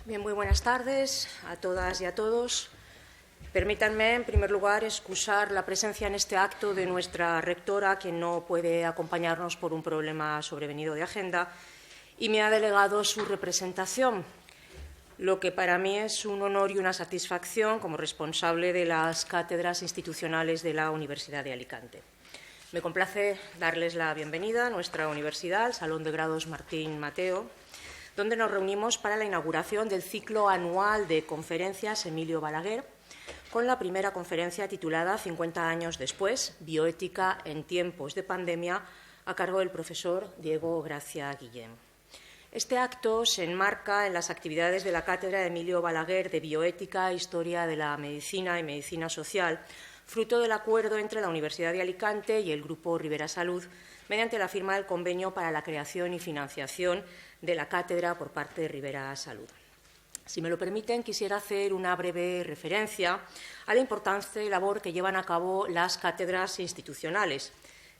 Bien, muy buenas tardes a todas y a todos. Permítanme, en primer lugar, excusar la presencia en este acto de nuestra rectora, quien no puede acompañarnos por un problema sobrevenido de agenda, y me ha delegado su representación, lo que para mí es un honor y una satisfacción como responsable de las cátedras institucionales de la Universidad de Alicante. Me complace darles la bienvenida a nuestra universidad, al Salón de Grados Martín Mateo, donde nos reunimos para la inauguración del ciclo anual de conferencias Emilio Balaguer, con la primera conferencia titulada 50 años después, Bioética en tiempos de pandemia, a cargo del profesor Diego Gracia Guillén. Este acto se enmarca en las actividades de la Cátedra de Emilio Balaguer de Bioética, Historia de la Medicina y Medicina Social, fruto del acuerdo entre la Universidad de Alicante y el Grupo Ribera Salud, mediante la firma del convenio para la creación y financiación de la cátedra por parte de Ribera Salud. Si me lo permiten, quisiera hacer una breve referencia a la importante labor que llevan a cabo las cátedras institucionales,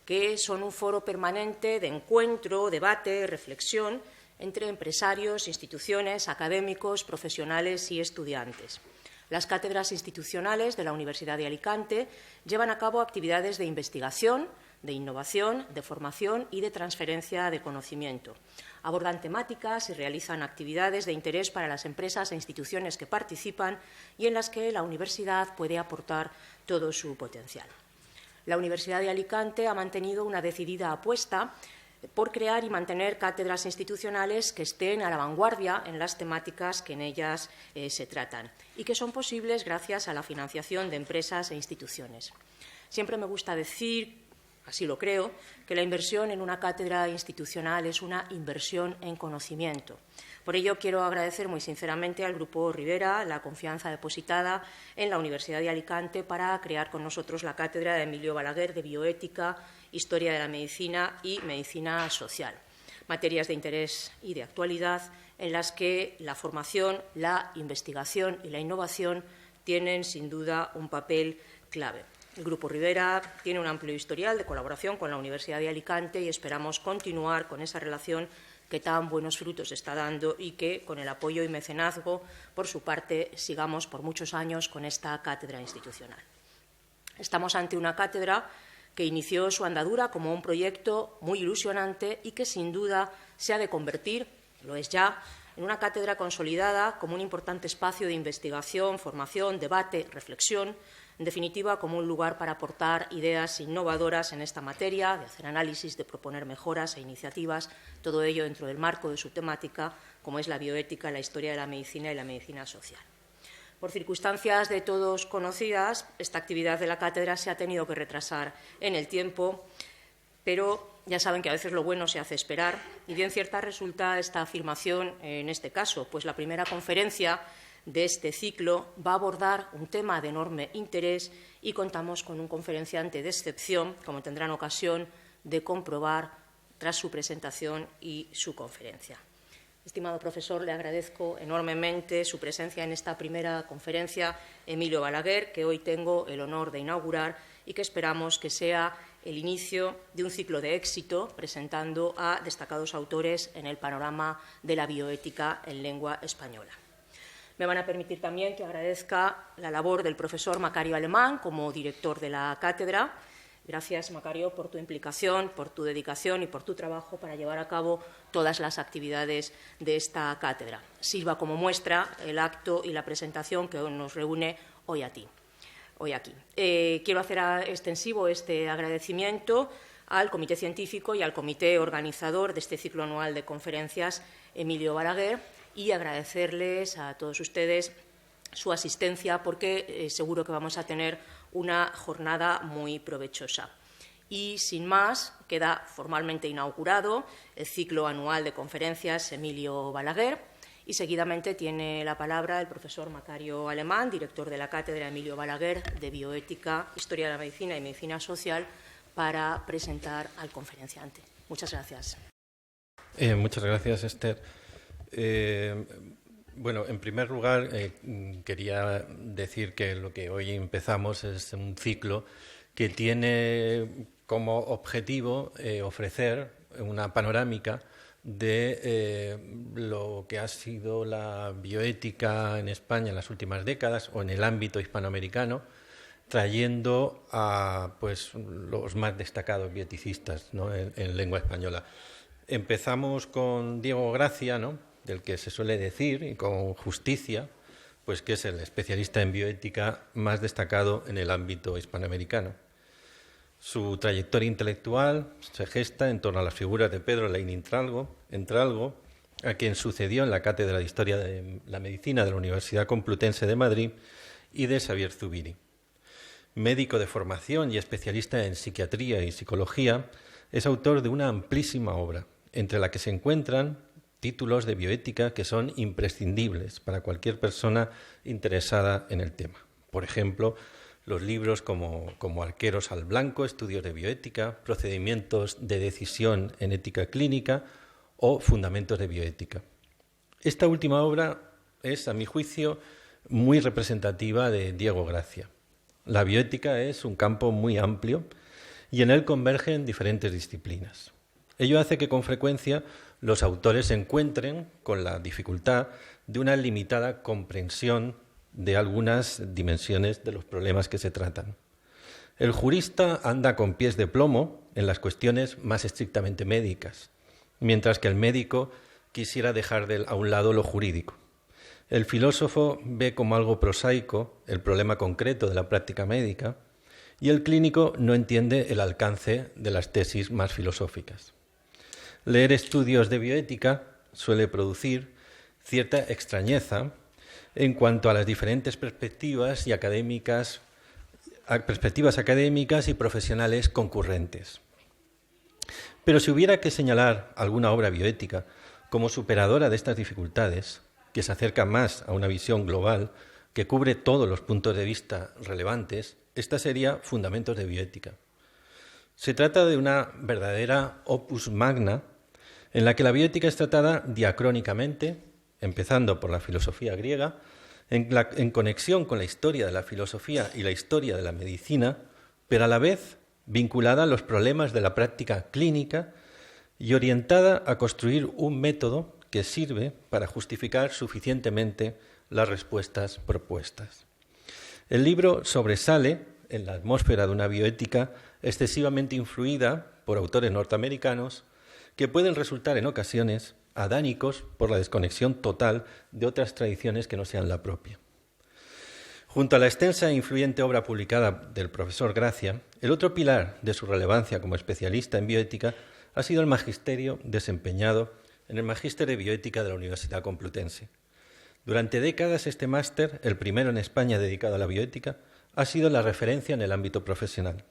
que son un foro permanente de encuentro, debate, reflexión entre empresarios, instituciones, académicos, profesionales y estudiantes. Las cátedras institucionales de la Universidad de Alicante llevan a cabo actividades de investigación, de innovación, de formación y de transferencia de conocimiento. Abordan temáticas y realizan actividades de interés para las empresas e instituciones que participan y en las que la universidad puede aportar todo su potencial. La Universidad de Alicante ha mantenido una decidida apuesta por crear y mantener cátedras institucionales que estén a la vanguardia en las temáticas que en ellas se tratan y que son posibles gracias a la financiación de empresas e instituciones. Siempre me gusta decir, así lo creo, que la inversión en una cátedra institucional es una inversión en conocimiento. Por ello, quiero agradecer muy sinceramente al Grupo Ribera la confianza depositada en la Universidad de Alicante para crear con nosotros la cátedra de Emilio Balaguer de Bioética, Historia de la Medicina y Medicina Social, materias de interés y de actualidad en las que la formación, la investigación y la innovación tienen, sin duda, un papel clave. El Grupo Ribera tiene un amplio historial de colaboración con la Universidad de Alicante y esperamos continuar con esa relación que tan buenos frutos está dando y que, con el apoyo y mecenazgo, por su parte, sigamos por muchos años con esta cátedra institucional. Estamos ante una cátedra que inició su andadura como un proyecto muy ilusionante y que, sin duda, se ha de convertir, lo es ya, en una cátedra consolidada como un importante espacio de investigación, formación, debate, reflexión, en definitiva, como un lugar para aportar ideas innovadoras en esta materia, de hacer análisis, de proponer mejoras e iniciativas, todo ello dentro del marco de su temática, como es la bioética, la historia de la medicina y la medicina social. Por circunstancias de todos conocidas, esta actividad de la cátedra se ha tenido que retrasar en el tiempo, pero ya saben que a veces lo bueno se hace esperar, y bien cierta resulta esta afirmación en este caso, pues la primera conferencia de este ciclo va a abordar un tema de enorme interés y contamos con un conferenciante de excepción, como tendrán ocasión de comprobar tras su presentación y su conferencia. Estimado profesor, le agradezco enormemente su presencia en esta primera conferencia Emilio Balaguer, que hoy tengo el honor de inaugurar y que esperamos que sea el inicio de un ciclo de éxito, presentando a destacados autores en el panorama de la bioética en lengua española. Me van a permitir también que agradezca la labor del profesor Macario Alemán como director de la cátedra. Gracias, Macario, por tu implicación, por tu dedicación y por tu trabajo para llevar a cabo todas las actividades de esta cátedra. Sirva como muestra el acto y la presentación que nos reúne hoy aquí. Quiero hacer extensivo este agradecimiento al Comité Científico y al Comité Organizador de este ciclo anual de conferencias Emilio Balaguer y agradecerles a todos ustedes su asistencia porque seguro que vamos a tener una jornada muy provechosa. Y, sin más, queda formalmente inaugurado el ciclo anual de conferencias Emilio Balaguer y seguidamente tiene la palabra el profesor Macario Alemán, director de la Cátedra Emilio Balaguer de Bioética, Historia de la Medicina y Medicina Social, para presentar al conferenciante. Muchas gracias. Muchas gracias, Esther. Bueno, en primer lugar, quería decir que lo que hoy empezamos es un ciclo que tiene como objetivo ofrecer una panorámica de lo que ha sido la bioética en España en las últimas décadas o en el ámbito hispanoamericano, trayendo a pues, los más destacados bioeticistas, ¿no?, en lengua española. Empezamos con Diego Gracia, ¿no?, del que se suele decir, y con justicia, pues que es el especialista en bioética más destacado en el ámbito hispanoamericano. Su trayectoria intelectual se gesta en torno a las figuras de Pedro Leín Entralgo, a quien sucedió en la Cátedra de Historia de la Medicina de la Universidad Complutense de Madrid, y de Xavier Zubiri. Médico de formación y especialista en psiquiatría y psicología, es autor de una amplísima obra, entre la que se encuentran títulos de bioética que son imprescindibles para cualquier persona interesada en el tema. Por ejemplo, los libros como Arqueros al Blanco, Estudios de Bioética, Procedimientos de Decisión en Ética Clínica o Fundamentos de Bioética. Esta última obra es, a mi juicio, muy representativa de Diego Gracia. La bioética es un campo muy amplio y en él convergen diferentes disciplinas. Ello hace que con frecuencia los autores se encuentren con la dificultad de una limitada comprensión de algunas dimensiones de los problemas que se tratan. El jurista anda con pies de plomo en las cuestiones más estrictamente médicas, mientras que el médico quisiera dejar a un lado lo jurídico. El filósofo ve como algo prosaico el problema concreto de la práctica médica y el clínico no entiende el alcance de las tesis más filosóficas. Leer estudios de bioética suele producir cierta extrañeza en cuanto a las diferentes perspectivas académicas y profesionales concurrentes. Pero si hubiera que señalar alguna obra bioética como superadora de estas dificultades, que se acerca más a una visión global que cubre todos los puntos de vista relevantes, esta sería Fundamentos de Bioética. Se trata de una verdadera opus magna en la que la bioética es tratada diacrónicamente, empezando por la filosofía griega, en conexión con la historia de la filosofía y la historia de la medicina, pero a la vez vinculada a los problemas de la práctica clínica y orientada a construir un método que sirve para justificar suficientemente las respuestas propuestas. El libro sobresale en la atmósfera de una bioética excesivamente influida por autores norteamericanos que pueden resultar en ocasiones adánicos por la desconexión total de otras tradiciones que no sean la propia. Junto a la extensa e influyente obra publicada del profesor Gracia, el otro pilar de su relevancia como especialista en bioética ha sido el magisterio desempeñado en el Magíster de Bioética de la Universidad Complutense. Durante décadas este máster, el primero en España dedicado a la bioética, ha sido la referencia en el ámbito profesional.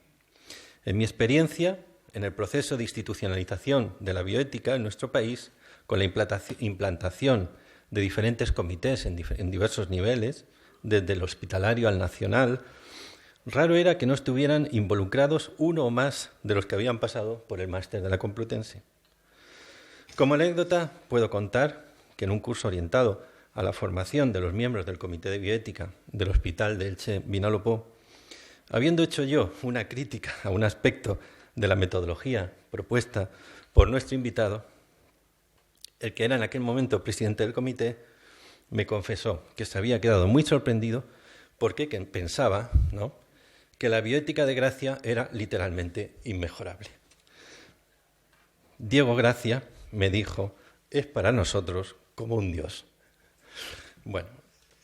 En mi experiencia, en el proceso de institucionalización de la bioética en nuestro país, con la implantación de diferentes comités en diversos niveles, desde el hospitalario al nacional, raro era que no estuvieran involucrados uno o más de los que habían pasado por el máster de la Complutense. Como anécdota, puedo contar que en un curso orientado a la formación de los miembros del Comité de Bioética del Hospital de Elche Vinalopó, habiendo hecho yo una crítica a un aspecto de la metodología propuesta por nuestro invitado, el que era en aquel momento presidente del comité, me confesó que se había quedado muy sorprendido porque pensaba, ¿no?, que la bioética de Gracia era literalmente inmejorable. Diego Gracia, me dijo, es para nosotros como un dios. Bueno,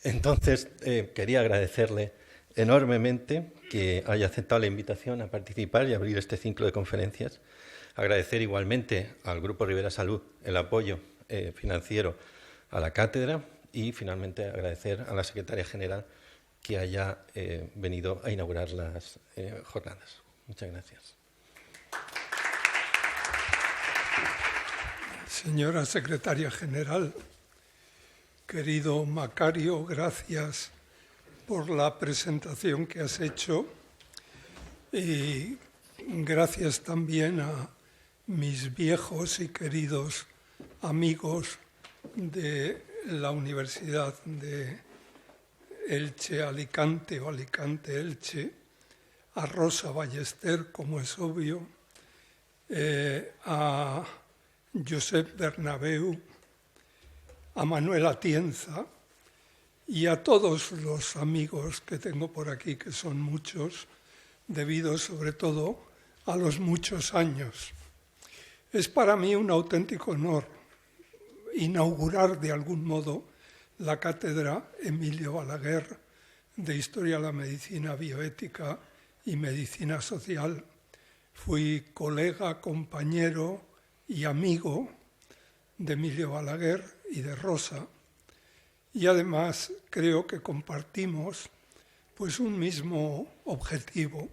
entonces quería agradecerle enormemente que haya aceptado la invitación a participar y abrir este ciclo de conferencias. Agradecer igualmente al Grupo Ribera Salud el apoyo financiero a la cátedra y finalmente agradecer a la secretaria general que haya venido a inaugurar las jornadas. Muchas gracias. Señora secretaria general, querido Macario, gracias por la presentación que has hecho y gracias también a mis viejos y queridos amigos de la Universidad de Elche-Alicante o Alicante-Elche, a Rosa Ballester, como es obvio, a Josep Bernabeu, a Manuel Atienza y a todos los amigos que tengo por aquí, que son muchos, debido sobre todo a los muchos años. Es para mí un auténtico honor inaugurar de algún modo la cátedra Emilio Balaguer de Historia de la Medicina Bioética y Medicina Social. Fui colega, compañero y amigo de Emilio Balaguer y de Rosa, y además creo que compartimos pues un mismo objetivo,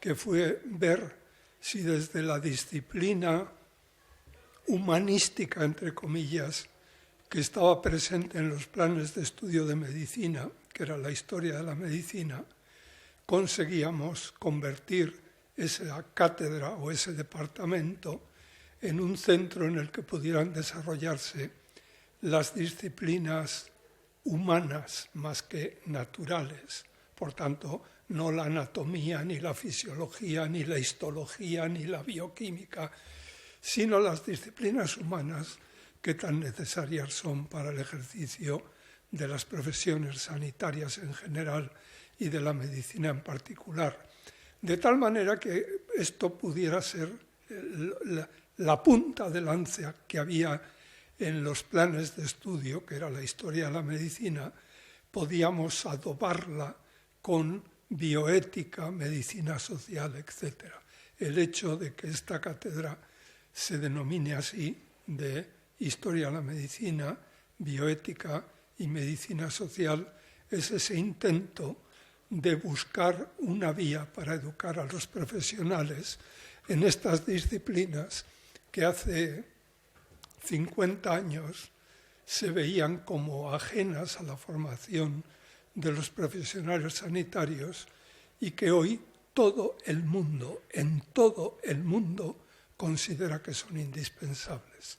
que fue ver si desde la disciplina humanística, entre comillas, que estaba presente en los planes de estudio de medicina, que era la historia de la medicina, conseguíamos convertir esa cátedra o ese departamento en un centro en el que pudieran desarrollarse las disciplinas humanas más que naturales. Por tanto, no la anatomía, ni la fisiología, ni la histología, ni la bioquímica, sino las disciplinas humanas que tan necesarias son para el ejercicio de las profesiones sanitarias en general y de la medicina en particular. De tal manera que esto pudiera ser la punta de lanza que había en los planes de estudio, que era la historia de la medicina, podíamos adobarla con bioética, medicina social, etc. El hecho de que esta cátedra se denomine así, de Historia de la Medicina, Bioética y Medicina Social, es ese intento de buscar una vía para educar a los profesionales en estas disciplinas que hace 50 años se veían como ajenas a la formación de los profesionales sanitarios y que hoy todo el mundo, en todo el mundo, considera que son indispensables.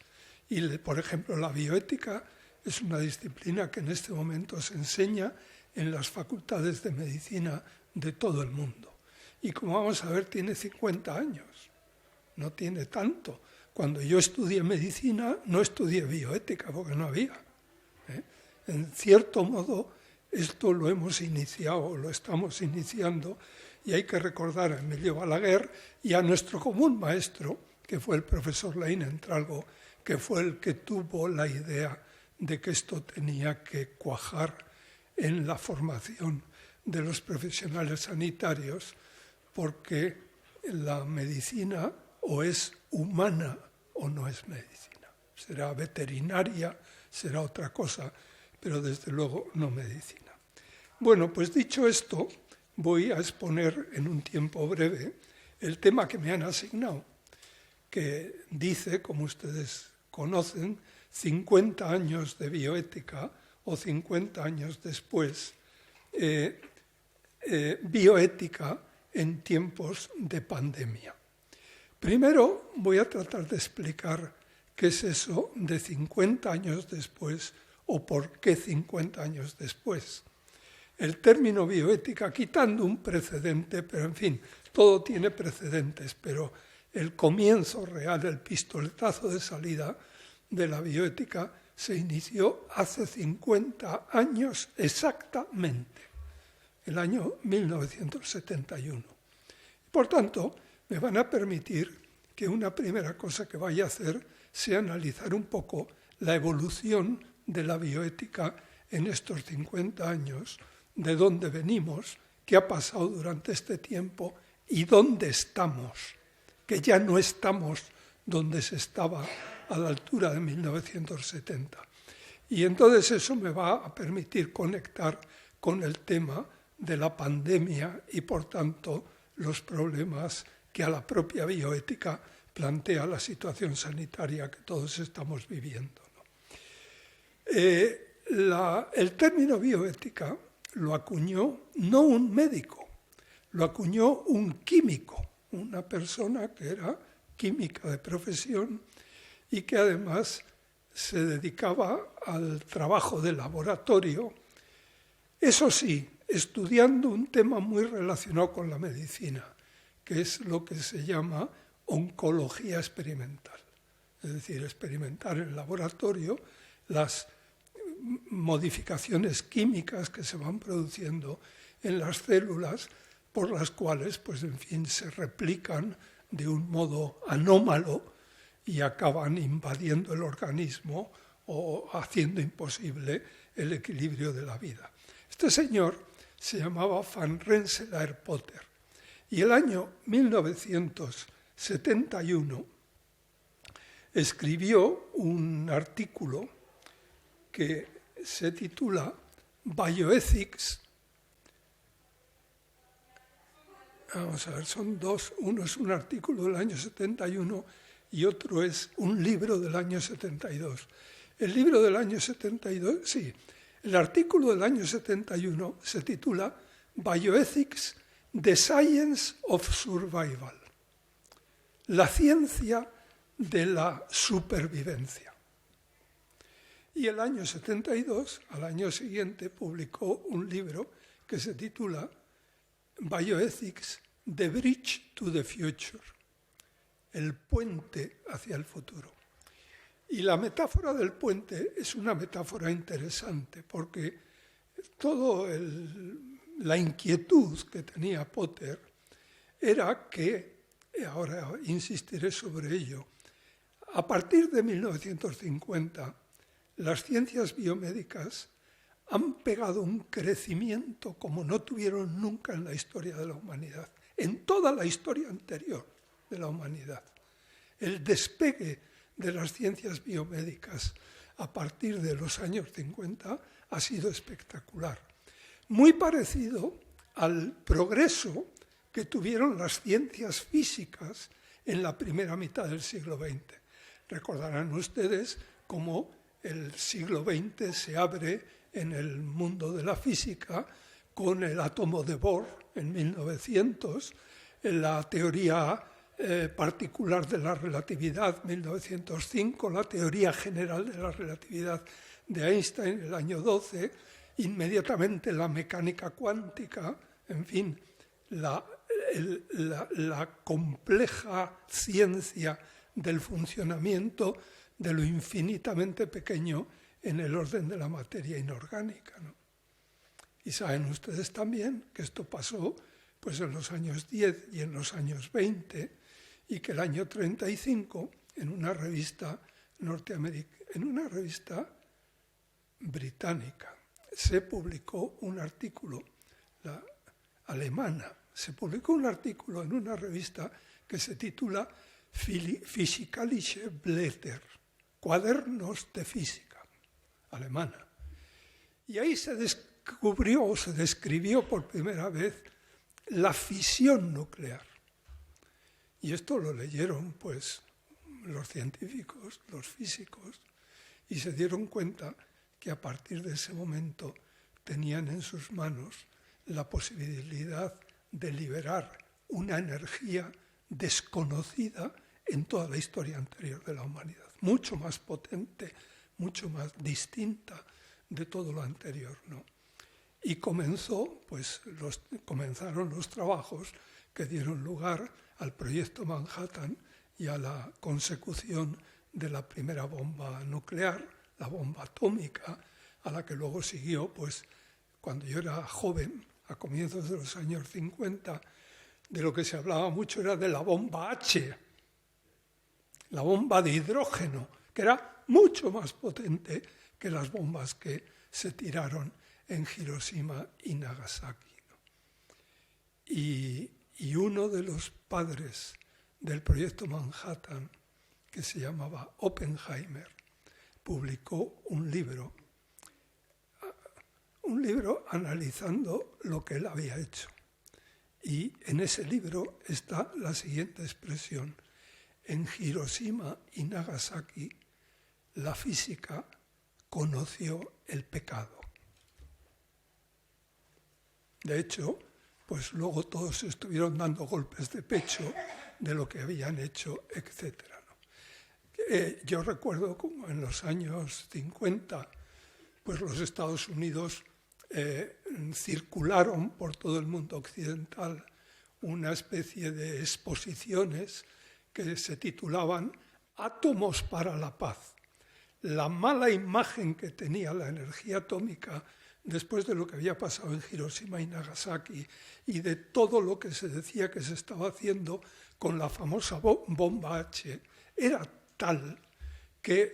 Y, por ejemplo, la bioética es una disciplina que en este momento se enseña en las facultades de medicina de todo el mundo. Y como vamos a ver, tiene 50 años, no tiene tanto. Cuando yo estudié medicina, no estudié bioética porque no había. En cierto modo, esto lo hemos iniciado, lo estamos iniciando, y hay que recordar a Emilio Balaguer y a nuestro común maestro, que fue el profesor Laín Entralgo, que fue el que tuvo la idea de que esto tenía que cuajar en la formación de los profesionales sanitarios, porque la medicina o es humana o no es medicina. Será veterinaria, será otra cosa, pero desde luego no medicina. Bueno, pues dicho esto, voy a exponer en un tiempo breve el tema que me han asignado, que dice, como ustedes conocen, 50 años de bioética o 50 años después, bioética en tiempos de pandemia. Primero voy a tratar de explicar qué es eso de 50 años después o por qué 50 años después. El término bioética, quitando un precedente, pero en fin, todo tiene precedentes, pero el comienzo real, el pistoletazo de salida de la bioética se inició hace 50 años exactamente, el año 1971. Por tanto, me van a permitir que una primera cosa que vaya a hacer sea analizar un poco la evolución de la bioética en estos 50 años, de dónde venimos, qué ha pasado durante este tiempo y dónde estamos, que ya no estamos donde se estaba a la altura de 1970. Y entonces eso me va a permitir conectar con el tema de la pandemia y, por tanto, los problemas que a la propia bioética plantea la situación sanitaria que todos estamos viviendo, ¿no? El término bioética lo acuñó no un médico, lo acuñó un químico, una persona que era química de profesión y que además se dedicaba al trabajo de laboratorio, eso sí, estudiando un tema muy relacionado con la medicina, que es lo que se llama oncología experimental. es decir, experimentar en el laboratorio las modificaciones químicas que se van produciendo en las células, por las cuales, pues en fin, se replican de un modo anómalo y acaban invadiendo el organismo o haciendo imposible el equilibrio de la vida. Este señor se llamaba Van Rensselaer Potter y el año 1971 escribió un artículo que se titula Bioethics. Vamos a ver, son dos. Uno es un artículo del año 71 y otro es un libro del año 72. El libro del año 72, sí. El artículo del año 71 se titula Bioethics, The Science of Survival. La ciencia de la supervivencia. Y el año 72, al año siguiente, publicó un libro que se titula Bioethics, The Bridge to the Future, el puente hacia el futuro. Y la metáfora del puente es una metáfora interesante porque toda la inquietud que tenía Potter era que, ahora insistiré sobre ello, a partir de 1950 las ciencias biomédicas han pegado un crecimiento como no tuvieron nunca en la historia de la humanidad, en toda la historia anterior de la humanidad. El despegue de las ciencias biomédicas a partir de los años 50 ha sido espectacular. Muy parecido al progreso que tuvieron las ciencias físicas en la primera mitad del siglo XX. Recordarán ustedes cómo el siglo XX se abre en el mundo de la física con el átomo de Bohr en 1900, la teoría particular de la relatividad 1905, la teoría general de la relatividad de Einstein en el año 12, inmediatamente la mecánica cuántica, en fin, la compleja ciencia del funcionamiento de lo infinitamente pequeño en el orden de la materia inorgánica, ¿no? Y saben ustedes también que esto pasó pues, en los años 10 y en los años 20, y que el año 35, en una revista británica, se publicó un artículo, la alemana, se publicó un artículo en una revista que se titula Physikalische Blätter, cuadernos de física, alemana. Y ahí se descubrió o se describió por primera vez la fisión nuclear. Y esto lo leyeron pues los científicos, los físicos, y se dieron cuenta que a partir de ese momento tenían en sus manos la posibilidad de liberar una energía desconocida en toda la historia anterior de la humanidad, mucho más potente, mucho más distinta de todo lo anterior, ¿no? Y comenzaron los trabajos que dieron lugar al proyecto Manhattan y a la consecución de la primera bomba nuclear, la bomba atómica, a la que luego siguió, pues, cuando yo era joven, a comienzos de los años 50, de lo que se hablaba mucho era de la bomba H, la bomba de hidrógeno, que era mucho más potente que las bombas que se tiraron en Hiroshima y Nagasaki, ¿no? Y uno de los padres del proyecto Manhattan, que se llamaba Oppenheimer, publicó un libro analizando lo que él había hecho. Y en ese libro está la siguiente expresión: en Hiroshima y Nagasaki la física conoció el pecado. De hecho, pues luego todos estuvieron dando golpes de pecho de lo que habían hecho, etc., ¿no? Yo recuerdo como en los años 50, pues los Estados Unidos circularon por todo el mundo occidental una especie de exposiciones que se titulaban átomos para la paz. La mala imagen que tenía la energía atómica después de lo que había pasado en Hiroshima y Nagasaki y de todo lo que se decía que se estaba haciendo con la famosa bomba H, era tal que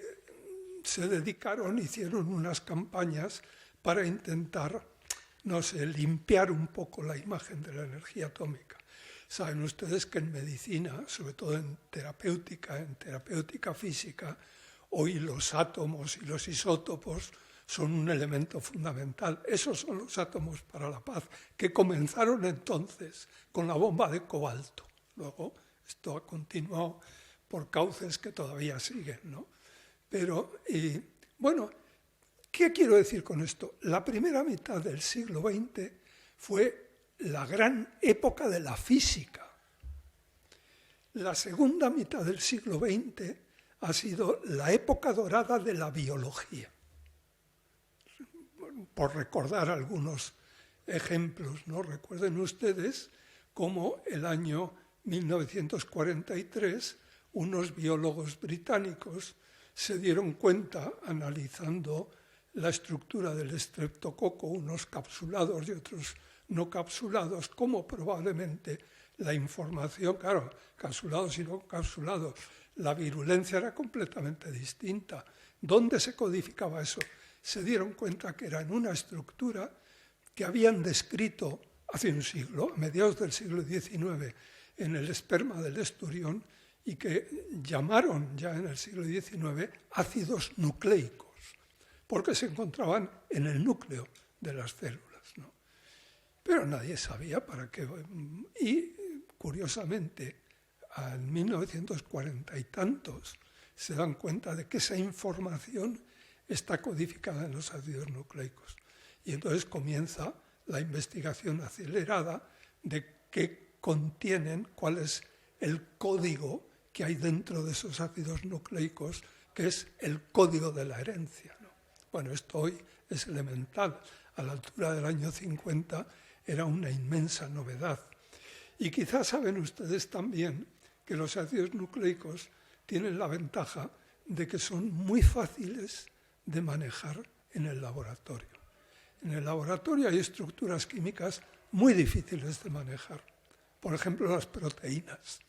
se dedicaron, hicieron unas campañas para intentar, no sé, limpiar un poco la imagen de la energía atómica. Saben ustedes que en medicina, sobre todo en terapéutica física, hoy los átomos y los isótopos son un elemento fundamental. Esos son los átomos para la paz, que comenzaron entonces con la bomba de cobalto. Luego esto ha continuado por cauces que todavía siguen, ¿no? Pero, bueno, ¿qué quiero decir con esto? La primera mitad del siglo XX fue la gran época de la física. La segunda mitad del siglo XX ha sido la época dorada de la biología. Por recordar algunos ejemplos, ¿no? Recuerden ustedes cómo el año 1943 unos biólogos británicos se dieron cuenta, analizando la estructura del estreptococo, unos capsulados y otros no capsulados, cómo probablemente la información, claro, capsulados y no capsulados, la virulencia era completamente distinta. ¿Dónde se codificaba eso? Se dieron cuenta que era en una estructura que habían descrito hace un siglo, a mediados del siglo XIX, en el esperma del esturión, y que llamaron ya en el siglo XIX ácidos nucleicos, porque se encontraban en el núcleo de las células, ¿no? Pero nadie sabía para qué. Y, curiosamente, en 1940 y tantos se dan cuenta de que esa información está codificada en los ácidos nucleicos. Y entonces comienza la investigación acelerada de qué contienen, cuál es el código que hay dentro de esos ácidos nucleicos, que es el código de la herencia, ¿no? Bueno, esto hoy es elemental. A la altura del año 50 era una inmensa novedad. Y quizás saben ustedes también que los ácidos nucleicos tienen la ventaja de que son muy fáciles de manejar en el laboratorio. En el laboratorio hay estructuras químicas muy difíciles de manejar. Por ejemplo, las proteínas.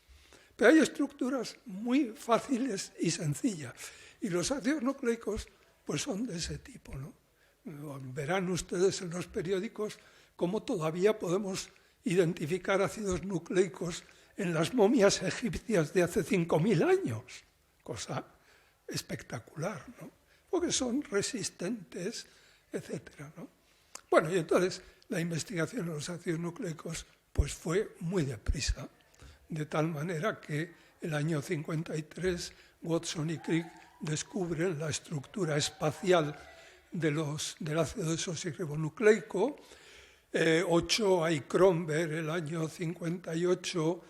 Pero hay estructuras muy fáciles y sencillas. Y los ácidos nucleicos pues son de ese tipo, ¿no? Verán ustedes en los periódicos cómo todavía podemos identificar ácidos nucleicos en las momias egipcias de hace 5.000 años. Cosa espectacular, ¿no? Porque son resistentes, etcétera, ¿no? Bueno, y entonces la investigación de los ácidos nucleicos pues fue muy deprisa, de tal manera que el año 53 Watson y Crick descubren la estructura espacial del ácido desoxirribonucleico. Ochoa y Kronberg el año 58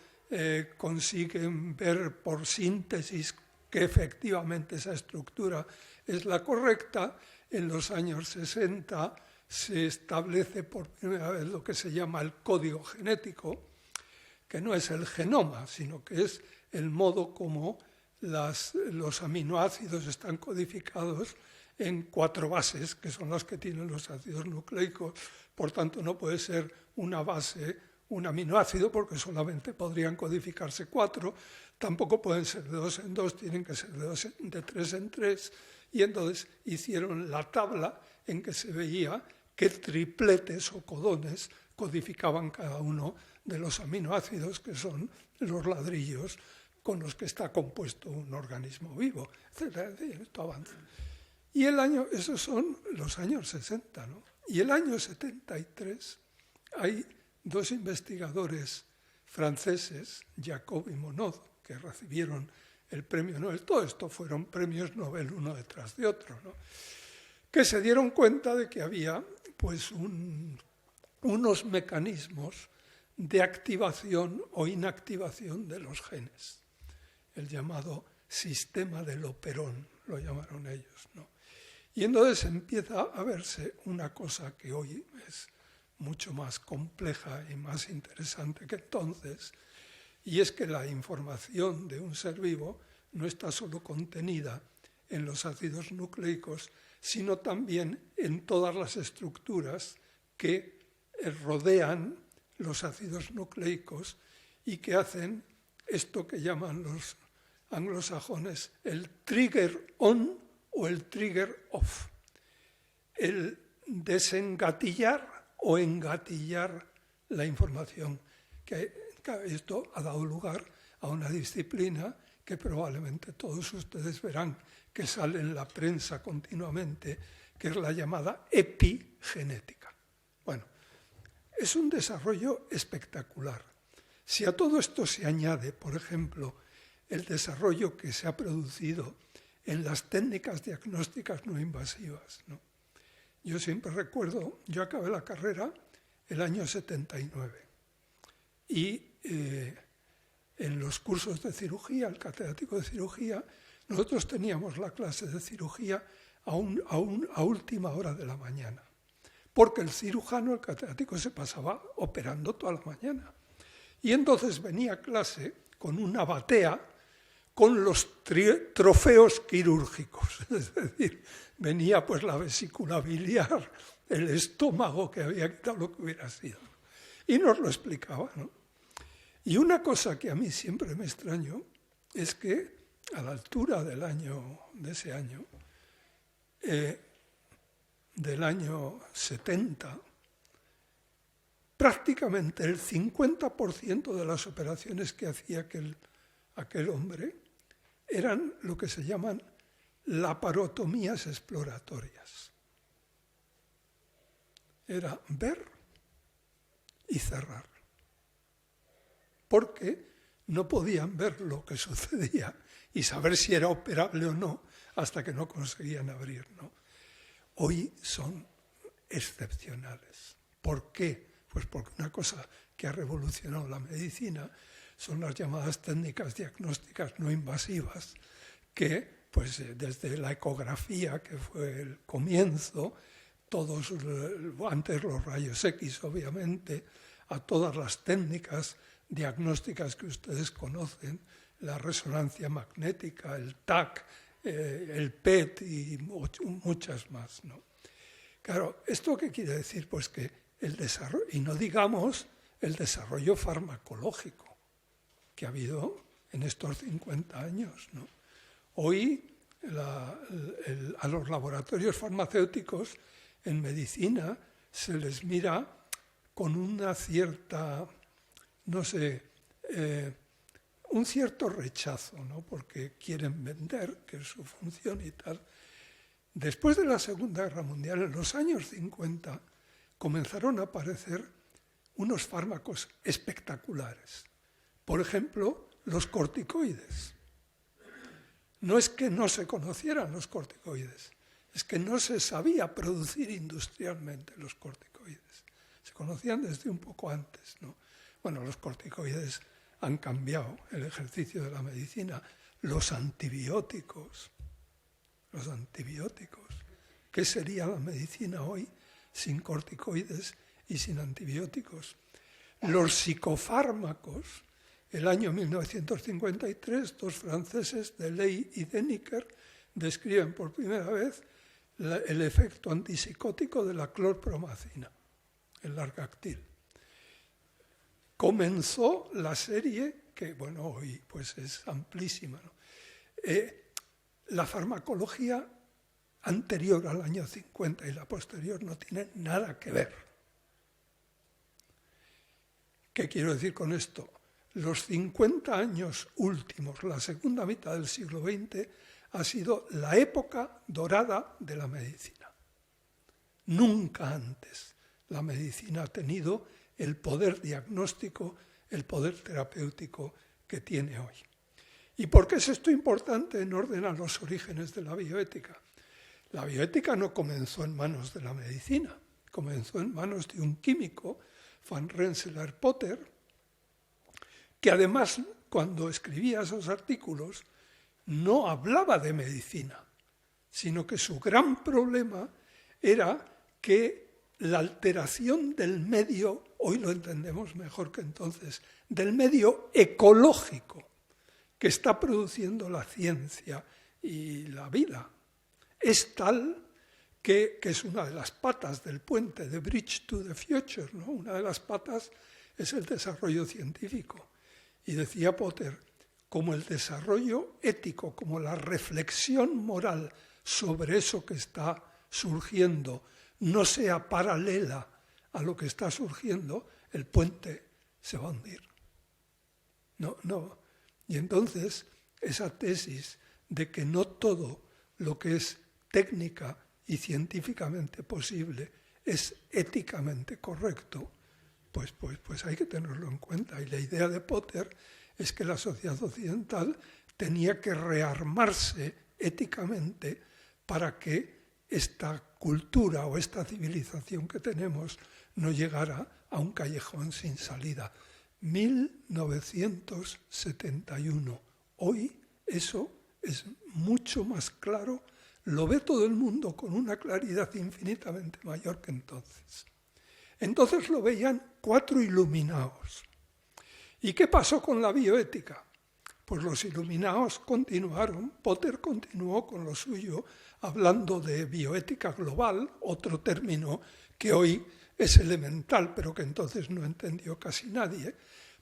consiguen ver por síntesis que efectivamente esa estructura es la correcta. En los años 60 se establece por primera vez lo que se llama el código genético, que no es el genoma, sino que es el modo como los aminoácidos están codificados en 4 bases, que son las que tienen los ácidos nucleicos. Por tanto, no puede ser una base, un aminoácido, porque solamente podrían codificarse 4. Tampoco pueden ser de 2 en 2, tienen que ser de 3 en 3. Y entonces hicieron la tabla en que se veía qué tripletes o codones codificaban cada uno de los aminoácidos, que son los ladrillos con los que está compuesto un organismo vivo, etc. Esto avanza. Y esos son los años 60, ¿no? Y el año 73 hay 2 investigadores franceses, Jacob y Monod, que recibieron el premio Nobel. Todo esto fueron premios Nobel uno detrás de otro, ¿no? Que se dieron cuenta de que había pues unos mecanismos de activación o inactivación de los genes, el llamado sistema del operón, lo llamaron ellos, ¿no? Y entonces empieza a verse una cosa que hoy es mucho más compleja y más interesante que entonces, y es que la información de un ser vivo no está solo contenida en los ácidos nucleicos, sino también en todas las estructuras que rodean los ácidos nucleicos y que hacen esto que llaman los anglosajones el trigger on o el trigger off, el desengatillar o engatillar la información. Que esto ha dado lugar a una disciplina que probablemente todos ustedes verán que sale en la prensa continuamente, que es la llamada epigenética. Bueno, es un desarrollo espectacular. Si a todo esto se añade, por ejemplo, el desarrollo que se ha producido en las técnicas diagnósticas no invasivas, ¿no? Yo siempre recuerdo, yo acabé la carrera el año 79 y en los cursos de cirugía, el catedrático de cirugía, nosotros teníamos la clase de cirugía a última hora de la mañana, porque el cirujano, el catedrático, se pasaba operando toda la mañana. Y entonces venía a clase con una batea con los trofeos quirúrgicos, es decir, venía pues la vesícula biliar, el estómago que había quitado, lo que hubiera sido. Y nos lo explicaba, ¿no? Y una cosa que a mí siempre me extrañó es que a la altura de ese año, del año 70, prácticamente el 50% de las operaciones que hacía aquel hombre eran lo que se llaman laparotomías exploratorias. Era ver y cerrar, porque no podían ver lo que sucedía y saber si era operable o no hasta que no conseguían abrir, ¿no? Hoy son excepcionales. ¿Por qué? Pues porque una cosa que ha revolucionado la medicina son las llamadas técnicas diagnósticas no invasivas, que pues desde la ecografía, que fue el comienzo, antes los rayos X, obviamente, a todas las técnicas diagnósticas que ustedes conocen, la resonancia magnética, el TAC, el PET y muchas más, ¿no? Claro, ¿esto qué quiere decir? Pues que el desarrollo, y no digamos el desarrollo farmacológico que ha habido en estos 50 años, ¿no? Hoy a los laboratorios farmacéuticos en medicina se les mira con una cierta, un cierto rechazo, ¿no? Porque quieren vender, que es su función y tal. Después de la Segunda Guerra Mundial, en los años 50, comenzaron a aparecer unos fármacos espectaculares. Por ejemplo, los corticoides. No es que no se conocieran los corticoides, es que no se sabía producir industrialmente los corticoides. Se conocían desde un poco antes, ¿no? Bueno, los corticoides han cambiado el ejercicio de la medicina. Los antibióticos. ¿Qué sería la medicina hoy sin corticoides y sin antibióticos? Los psicofármacos. El año 1953, dos franceses, Delay y Deniker, describen por primera vez el efecto antipsicótico de la clorpromazina, el Largactil. Comenzó la serie, que bueno, hoy pues es amplísima, ¿no? La farmacología anterior al año 50 y la posterior no tienen nada que ver. ¿Qué quiero decir con esto? Los 50 años últimos, la segunda mitad del siglo XX, ha sido la época dorada de la medicina. Nunca antes la medicina ha tenido el poder diagnóstico, el poder terapéutico que tiene hoy. ¿Y por qué es esto importante en orden a los orígenes de la bioética? La bioética no comenzó en manos de la medicina, comenzó en manos de un químico, Van Rensselaer-Potter, que además, cuando escribía esos artículos, no hablaba de medicina, sino que su gran problema era que la alteración del medio, hoy lo entendemos mejor que entonces, del medio ecológico, que está produciendo la ciencia y la vida es tal que es una de las patas del puente, de Bridge to the Future, ¿no? Una de las patas es el desarrollo científico. Y decía Potter, como el desarrollo ético, como la reflexión moral sobre eso que está surgiendo no sea paralela a lo que está surgiendo, el puente se va a hundir. No. Y entonces esa tesis de que no todo lo que es técnica y científicamente posible es éticamente correcto, pues hay que tenerlo en cuenta. Y la idea de Potter es que la sociedad occidental tenía que rearmarse éticamente para que esta cultura o esta civilización que tenemos no llegara a un callejón sin salida. 1971. Hoy eso es mucho más claro, lo ve todo el mundo con una claridad infinitamente mayor que entonces. Entonces lo veían 4 iluminados. ¿Y qué pasó con la bioética? Pues los iluminados continuaron, Potter continuó con lo suyo, hablando de bioética global, otro término que hoy es elemental, pero que entonces no entendió casi nadie,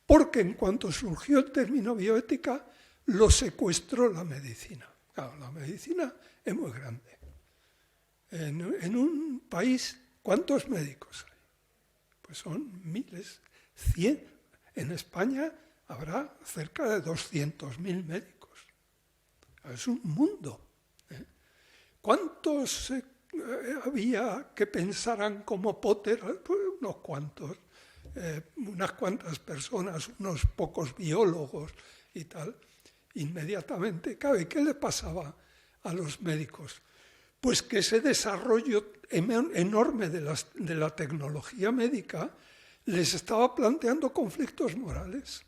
porque en cuanto surgió el término bioética, lo secuestró la medicina. Claro, la medicina es muy grande. En un país, ¿cuántos médicos hay? Pues son miles, 100. En España habrá cerca de 200.000 médicos. Es un mundo. ¿Cuántos había que pensaran como Potter? Pues unos cuantos, unas cuantas personas, unos pocos biólogos y tal. Inmediatamente, ¿y qué le pasaba a los médicos? Pues que ese desarrollo enorme de la tecnología médica les estaba planteando conflictos morales.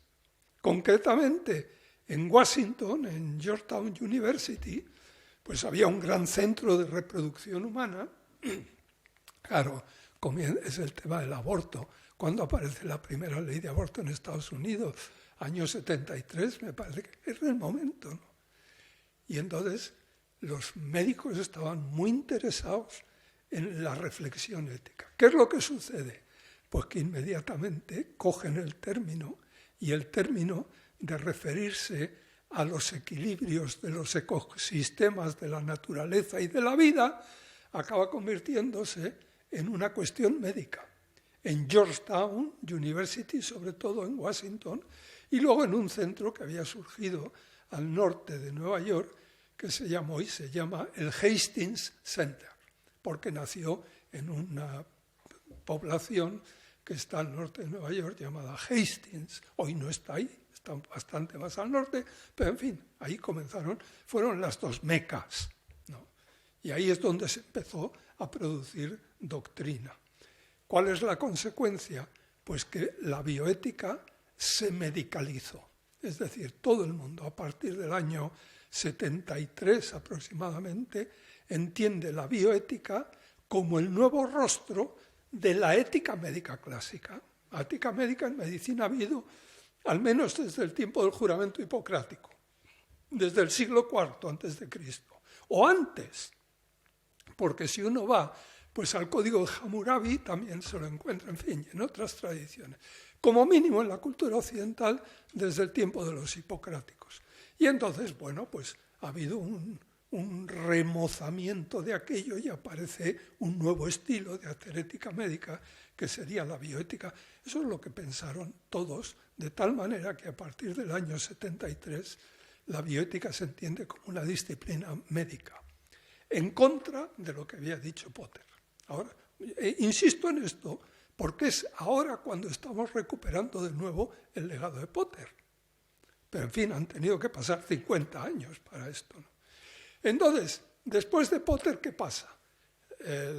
Concretamente, en Washington, en Georgetown University, pues había un gran centro de reproducción humana. Claro, es el tema del aborto. ¿Cuándo aparece la primera ley de aborto en Estados Unidos? Año 73, me parece que es el momento, ¿no? Y entonces los médicos estaban muy interesados en la reflexión ética. ¿Qué es lo que sucede? Pues que inmediatamente cogen el término, y el término de referirse a los equilibrios de los ecosistemas de la naturaleza y de la vida acaba convirtiéndose en una cuestión médica. En Georgetown University, sobre todo en Washington, y luego en un centro que había surgido al norte de Nueva York, que se llama el Hastings Center, porque nació en una población que está al norte de Nueva York llamada Hastings. Hoy no está ahí, está bastante más al norte, pero en fin, ahí fueron las dos mecas, ¿no? Y ahí es donde se empezó a producir doctrina. ¿Cuál es la consecuencia? Pues que la bioética se medicalizó. Es decir, todo el mundo a partir del año 73 aproximadamente entiende la bioética como el nuevo rostro de la ética médica clásica. La ética médica en medicina ha habido al menos desde el tiempo del juramento hipocrático, desde el siglo IV antes de Cristo, o antes, porque si uno va pues al Código de Hammurabi también se lo encuentra, en fin, en otras tradiciones, como mínimo en la cultura occidental desde el tiempo de los hipocráticos. Y entonces, bueno, pues ha habido un remozamiento de aquello y aparece un nuevo estilo de hacer ética médica que sería la bioética. Eso es lo que pensaron todos, de tal manera que a partir del año 73 la bioética se entiende como una disciplina médica, en contra de lo que había dicho Potter. Ahora, insisto en esto porque es ahora cuando estamos recuperando de nuevo el legado de Potter. Pero en fin, han tenido que pasar 50 años para esto, ¿no? Entonces, después de Potter, ¿qué pasa?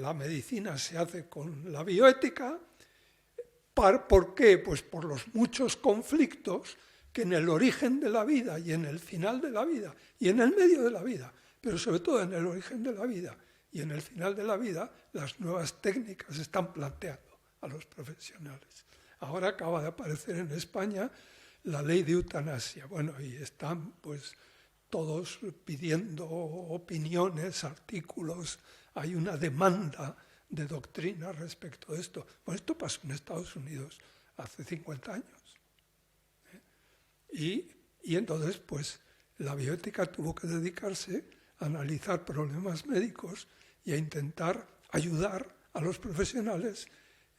La medicina se hace con la bioética. ¿Por qué? Pues por los muchos conflictos que en el origen de la vida y en el final de la vida y en el medio de la vida, pero sobre todo en el origen de la vida y en el final de la vida, las nuevas técnicas están planteando a los profesionales. Ahora acaba de aparecer en España la ley de eutanasia. Bueno, y están pues todos pidiendo opiniones, artículos, hay una demanda de doctrina respecto de esto. Bueno, esto pasó en Estados Unidos hace 50 años. Y entonces, pues, la bioética tuvo que dedicarse a analizar problemas médicos y a intentar ayudar a los profesionales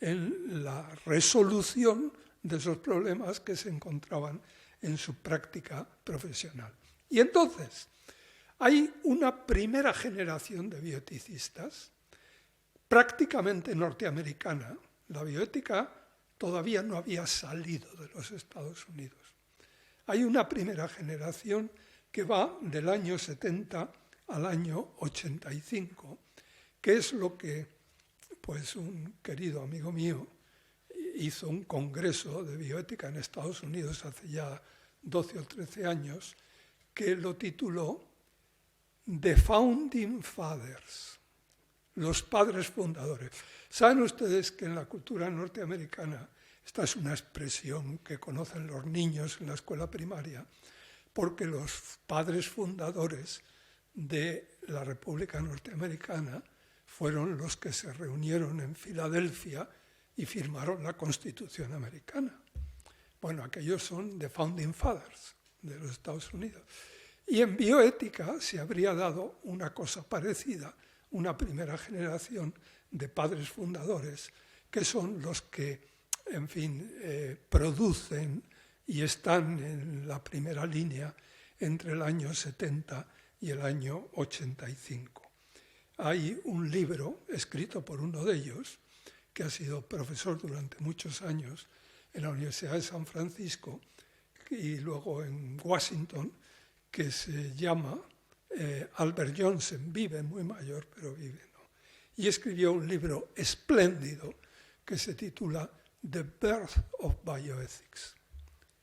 en la resolución de esos problemas que se encontraban en su práctica profesional. Y entonces, hay una primera generación de bioeticistas, prácticamente norteamericana. La bioética todavía no había salido de los Estados Unidos. Hay una primera generación que va del año 70 al año 85, que es lo que pues, un querido amigo mío hizo un congreso de bioética en Estados Unidos hace ya 12 o 13 años, que lo tituló The Founding Fathers, los padres fundadores. ¿Saben ustedes que en la cultura norteamericana, esta es una expresión que conocen los niños en la escuela primaria, porque los padres fundadores de la República Norteamericana fueron los que se reunieron en Filadelfia y firmaron la Constitución americana? Bueno, aquellos son The Founding Fathers de los Estados Unidos. Y en bioética se habría dado una cosa parecida, una primera generación de padres fundadores, que son los que, en fin, producen y están en la primera línea entre el año 70 y el año 85. Hay un libro escrito por uno de ellos, que ha sido profesor durante muchos años en la Universidad de San Francisco y luego en Washington, que se llama Albert Johnson, vive muy mayor, pero vive, ¿no? Y escribió un libro espléndido que se titula The Birth of Bioethics,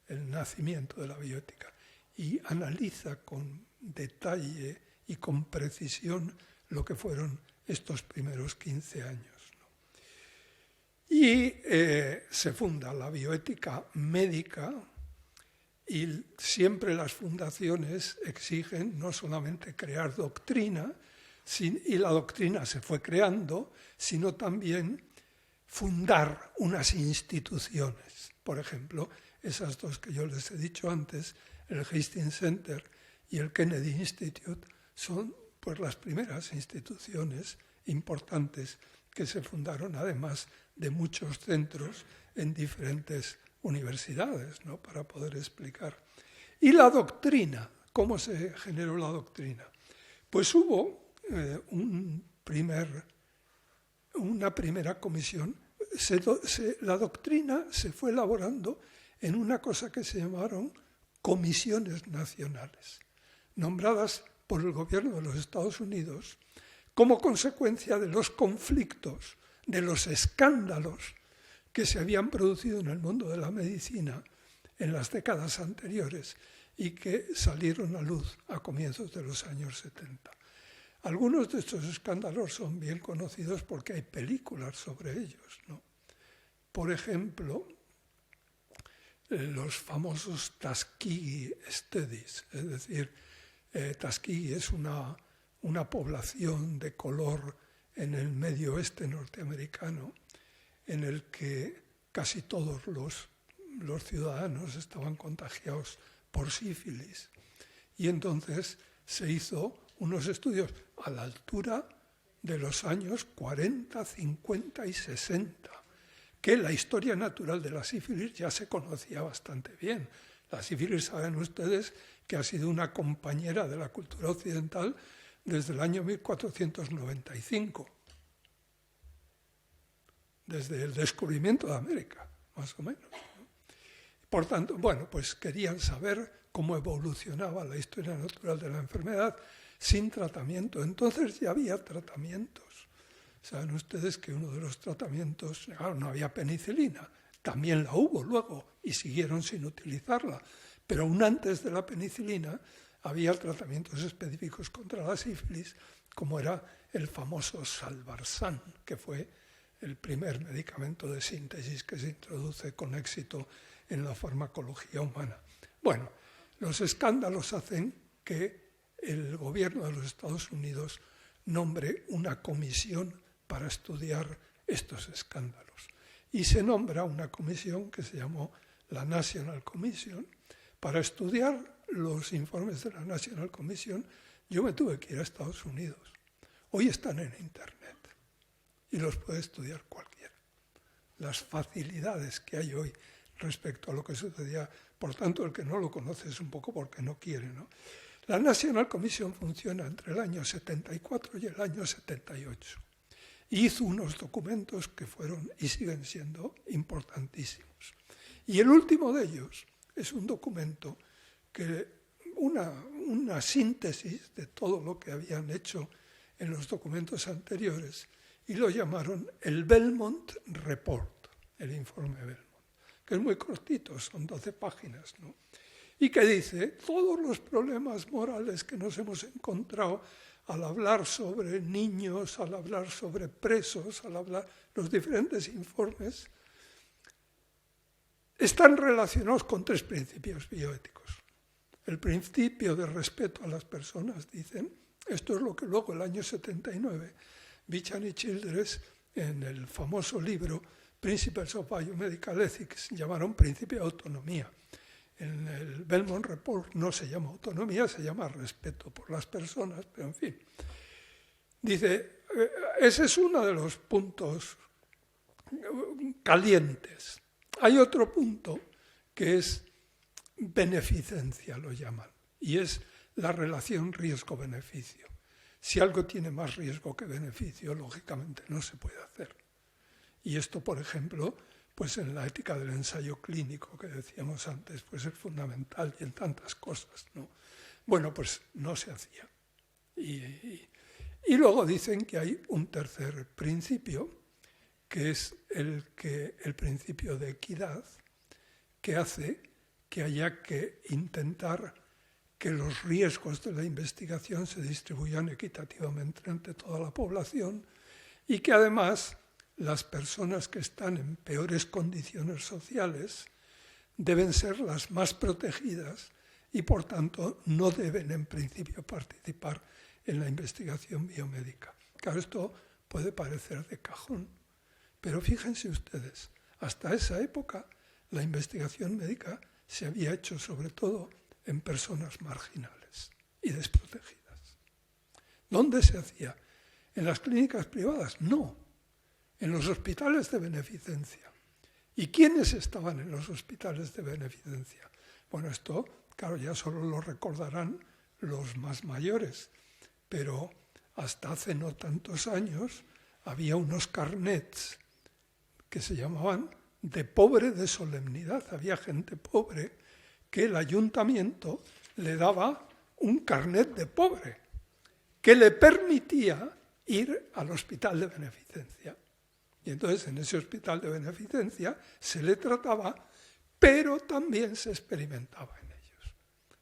el nacimiento de la bioética, y analiza con detalle y con precisión lo que fueron estos primeros 15 años. Y se funda la bioética médica, y siempre las fundaciones exigen no solamente crear doctrina, y la doctrina se fue creando, sino también fundar unas instituciones. Por ejemplo, esas dos que yo les he dicho antes, el Hastings Center y el Kennedy Institute, son pues las primeras instituciones importantes que se fundaron, además de muchos centros en diferentes universidades, ¿no?, para poder explicar. Y la doctrina, ¿cómo se generó la doctrina? Pues hubo una primera comisión. La doctrina se fue elaborando en una cosa que se llamaron comisiones nacionales, nombradas por el gobierno de los Estados Unidos como consecuencia de los conflictos, de los escándalos que se habían producido en el mundo de la medicina en las décadas anteriores y que salieron a luz a comienzos de los años 70. Algunos de estos escándalos son bien conocidos porque hay películas sobre ellos, ¿no? Por ejemplo, los famosos Tuskegee Studies, es decir, Tuskegee es una población de color en el medio oeste norteamericano, en el que casi todos los ciudadanos estaban contagiados por sífilis. Y entonces se hizo unos estudios a la altura de los años 40, 50 y 60, que la historia natural de la sífilis ya se conocía bastante bien. La sífilis, saben ustedes, que ha sido una compañera de la cultura occidental desde el año 1495. Desde el descubrimiento de América, más o menos, ¿no? Por tanto, bueno, pues querían saber cómo evolucionaba la historia natural de la enfermedad sin tratamiento. Entonces ya había tratamientos. Saben ustedes que uno de los tratamientos, claro, no había penicilina, también la hubo luego y siguieron sin utilizarla, pero aún antes de la penicilina había tratamientos específicos contra la sífilis, como era el famoso Salvarsan, que fue el primer medicamento de síntesis que se introduce con éxito en la farmacología humana. Bueno, los escándalos hacen que el gobierno de los Estados Unidos nombre una comisión para estudiar estos escándalos. Y se nombra una comisión que se llamó la National Commission. Para estudiar los informes de la National Commission, yo me tuve que ir a Estados Unidos. Hoy están en Internet y los puede estudiar cualquiera. Las facilidades que hay hoy respecto a lo que sucedía, por tanto, el que no lo conoce es un poco porque no quiere, ¿no? La National Commission funciona entre el año 74 y el año 78. Hizo unos documentos que fueron y siguen siendo importantísimos. Y el último de ellos es un documento que una síntesis de todo lo que habían hecho en los documentos anteriores, y lo llamaron el Belmont Report, el informe Belmont, que es muy cortito, son 12 páginas, ¿no? Y que dice todos los problemas morales que nos hemos encontrado al hablar sobre niños, al hablar sobre presos, al hablar los diferentes informes, están relacionados con 3 principios bioéticos. El principio de respeto a las personas, dicen, esto es lo que luego el año 79, Bichan y Childress, en el famoso libro Principles of Biomedical Ethics, llamaron principio de autonomía. En el Belmont Report no se llama autonomía, se llama respeto por las personas, pero en fin. Dice, ese es uno de los puntos calientes. Hay otro punto que es beneficencia, lo llaman, y es la relación riesgo-beneficio. Si algo tiene más riesgo que beneficio, lógicamente no se puede hacer. Y esto, por ejemplo, pues en la ética del ensayo clínico que decíamos antes, pues es fundamental y en tantas cosas, ¿no? Bueno, pues no se hacía. Y luego dicen que hay un tercer principio, que es el principio de equidad, que hace que haya que intentar que los riesgos de la investigación se distribuyan equitativamente entre toda la población y que además las personas que están en peores condiciones sociales deben ser las más protegidas y por tanto no deben en principio participar en la investigación biomédica. Claro, esto puede parecer de cajón, pero fíjense ustedes, hasta esa época la investigación médica se había hecho sobre todo en personas marginales y desprotegidas. ¿Dónde se hacía? ¿En las clínicas privadas? No, en los hospitales de beneficencia. ¿Y quiénes estaban en los hospitales de beneficencia? Bueno, esto, claro, ya solo lo recordarán los más mayores, pero hasta hace no tantos años había unos carnets que se llamaban de pobre de solemnidad. Había gente pobre que el ayuntamiento le daba un carnet de pobre que le permitía ir al hospital de beneficencia. Y entonces en ese hospital de beneficencia se le trataba, pero también se experimentaba en ellos.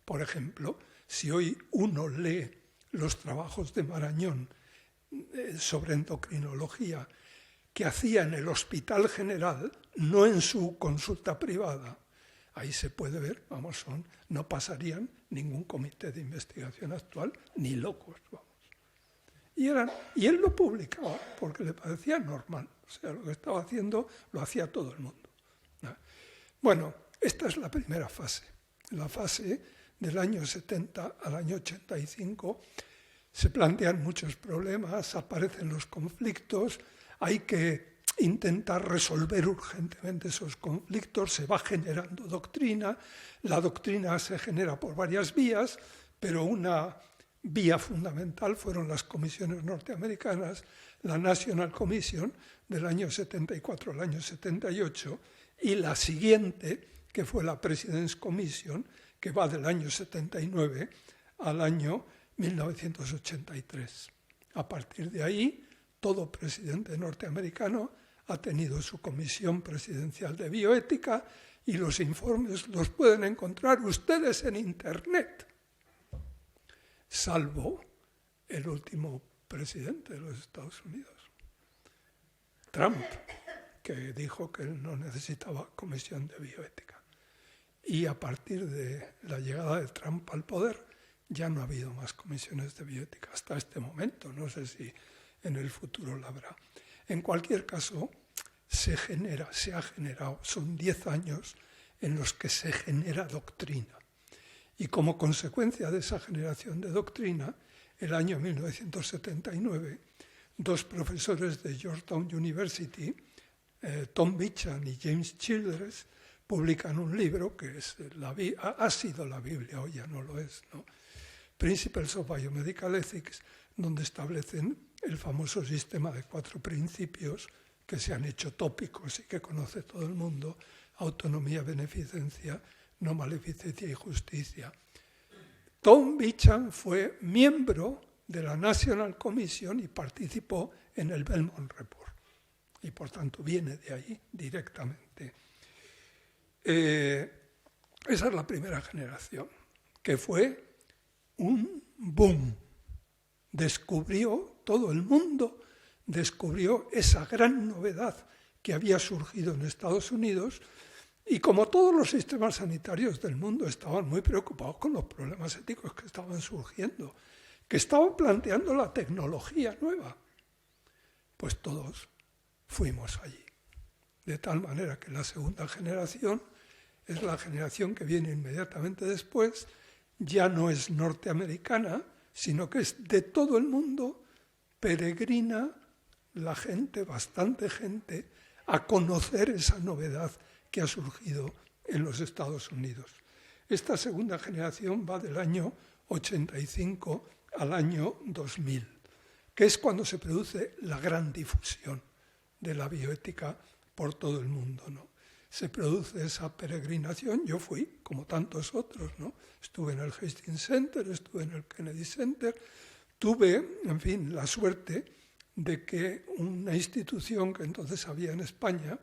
Por ejemplo, si hoy uno lee los trabajos de Marañón sobre endocrinología que hacía en el Hospital General, no en su consulta privada, ahí se puede ver, vamos, no pasarían ningún comité de investigación actual, ni locos, vamos. Y él lo publicaba porque le parecía normal, o sea, lo que estaba haciendo lo hacía todo el mundo. Bueno, esta es la primera fase. La fase del año 70 al año 85 se plantean muchos problemas, aparecen los conflictos, hay que intentar resolver urgentemente esos conflictos, se va generando doctrina, la doctrina se genera por varias vías, pero una vía fundamental fueron las comisiones norteamericanas, la National Commission del año 74 al año 78 y la siguiente, que fue la President's Commission, que va del año 79 al año 1983. A partir de ahí, todo presidente norteamericano ha tenido su comisión presidencial de bioética y los informes los pueden encontrar ustedes en Internet, salvo el último presidente de los Estados Unidos, Trump, que dijo que él no necesitaba comisión de bioética. y a partir de la llegada de Trump al poder ya no ha habido más comisiones de bioética hasta este momento. No sé si en el futuro la habrá. En cualquier caso, se ha generado, son 10 años en los que se genera doctrina. Y como consecuencia de esa generación de doctrina, el año 1979, 2 profesores de Georgetown University, Tom Beecham y James Childress, publican un libro que es ha sido la Biblia, hoy ya no lo es, ¿no? Principles of Biomedical Ethics, donde establecen el famoso sistema de 4 principios que se han hecho tópicos y que conoce todo el mundo: autonomía, beneficencia, no maleficencia y justicia. Tom Beecham fue miembro de la National Commission y participó en el Belmont Report. Y por tanto viene de ahí directamente. Esa es la primera generación, que fue un boom. Todo el mundo descubrió esa gran novedad que había surgido en Estados Unidos, y como todos los sistemas sanitarios del mundo estaban muy preocupados con los problemas éticos que estaban surgiendo, que estaban planteando la tecnología nueva, pues todos fuimos allí. De tal manera que la segunda generación es la generación que viene inmediatamente después, ya no es norteamericana, sino que es de todo el mundo, peregrina la gente, bastante gente, a conocer esa novedad que ha surgido en los Estados Unidos. Esta segunda generación va del año 85 al año 2000, que es cuando se produce la gran difusión de la bioética por todo el mundo, ¿no? Se produce esa peregrinación. Yo fui, como tantos otros, ¿no? Estuve en el Hastings Center, estuve en el Kennedy Center. Tuve, en fin, la suerte de que una institución que entonces había en España,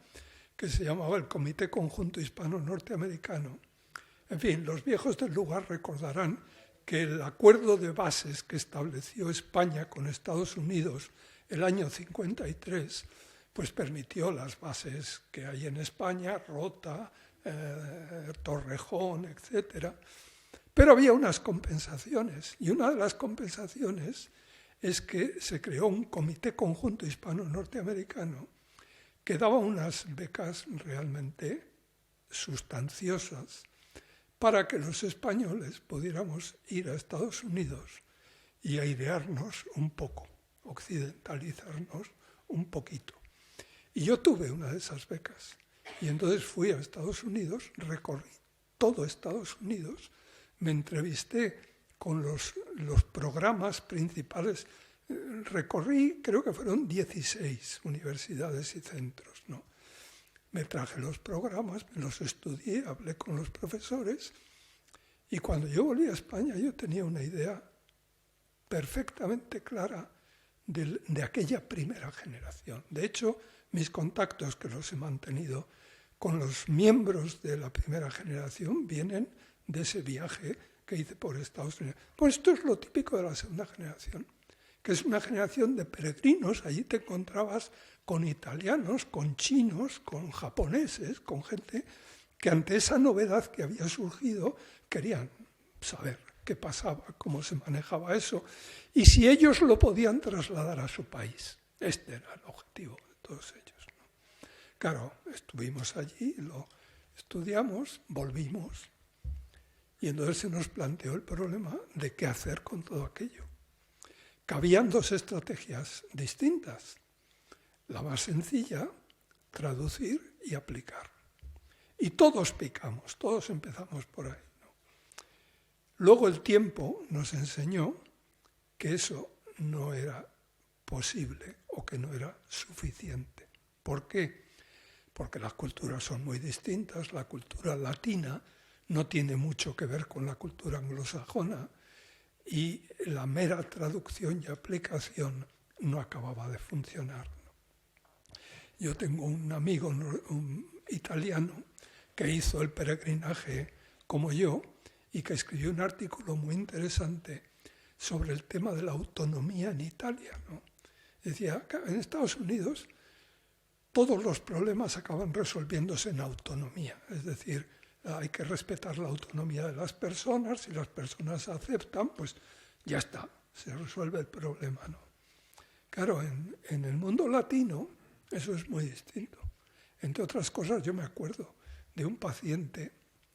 que se llamaba el Comité Conjunto Hispano-Norteamericano. En fin, los viejos del lugar recordarán que el acuerdo de bases que estableció España con Estados Unidos el año 53, pues permitió las bases que hay en España, Rota, Torrejón, etc. Pero había unas compensaciones, y una de las compensaciones es que se creó un Comité Conjunto Hispano-Norteamericano que daba unas becas realmente sustanciosas para que los españoles pudiéramos ir a Estados Unidos y airearnos un poco, occidentalizarnos un poquito. Y yo tuve una de esas becas. Y entonces fui a Estados Unidos, recorrí todo Estados Unidos, me entrevisté con los programas principales, recorrí, creo que fueron 16 universidades y centros, ¿no? Me traje los programas, me los estudié, hablé con los profesores, y cuando yo volví a España yo tenía una idea perfectamente clara de aquella primera generación. De hecho, mis contactos, que los he mantenido con los miembros de la primera generación, vienen de ese viaje que hice por Estados Unidos. Pues esto es lo típico de la segunda generación, que es una generación de peregrinos. Allí te encontrabas con italianos, con chinos, con japoneses, con gente que ante esa novedad que había surgido querían saber qué pasaba, cómo se manejaba eso, y si ellos lo podían trasladar a su país. Este era el objetivo de todos ellos, ¿no? Claro, estuvimos allí, lo estudiamos, volvimos, y entonces se nos planteó el problema de qué hacer con todo aquello. Cabían 2 estrategias distintas. La más sencilla, traducir y aplicar. Y todos picamos, todos empezamos por ahí, ¿no? Luego el tiempo nos enseñó que eso no era posible o que no era suficiente. ¿Por qué? Porque las culturas son muy distintas. La cultura latina no tiene mucho que ver con la cultura anglosajona, y la mera traducción y aplicación no acababa de funcionar, ¿no? Yo tengo un amigo un italiano que hizo el peregrinaje como yo y que escribió un artículo muy interesante sobre el tema de la autonomía en Italia, ¿no? Decía que en Estados Unidos todos los problemas acaban resolviéndose en autonomía, es decir, hay que respetar la autonomía de las personas, si las personas aceptan, pues ya está, se resuelve el problema, ¿no? Claro, en el mundo latino eso es muy distinto. Entre otras cosas, yo me acuerdo de un paciente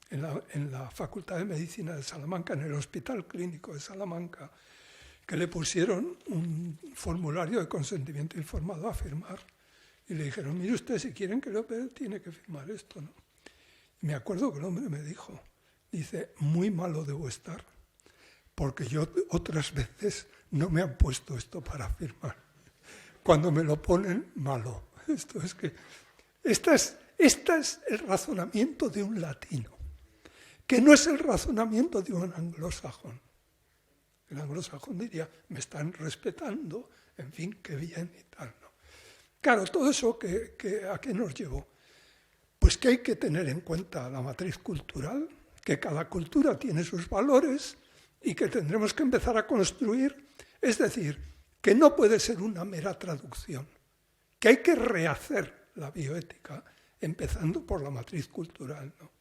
en la Facultad de Medicina de Salamanca, en el Hospital Clínico de Salamanca, que le pusieron un formulario de consentimiento informado a firmar. Y le dijeron, mire usted, si quieren que lo opere, tiene que firmar esto, ¿no? Y me acuerdo que el hombre me dijo, dice, muy malo debo estar, porque yo otras veces no me han puesto esto para firmar. Cuando me lo ponen, malo. Esto es que... Este es el razonamiento de un latino, que no es el razonamiento de un anglosajón. El anglosajón diría, me están respetando, en fin, qué bien y tal, ¿no? Claro, todo eso, ¿a qué nos llevó? Pues que hay que tener en cuenta la matriz cultural, que cada cultura tiene sus valores y que tendremos que empezar a construir, es decir, que no puede ser una mera traducción, que hay que rehacer la bioética, empezando por la matriz cultural, ¿no?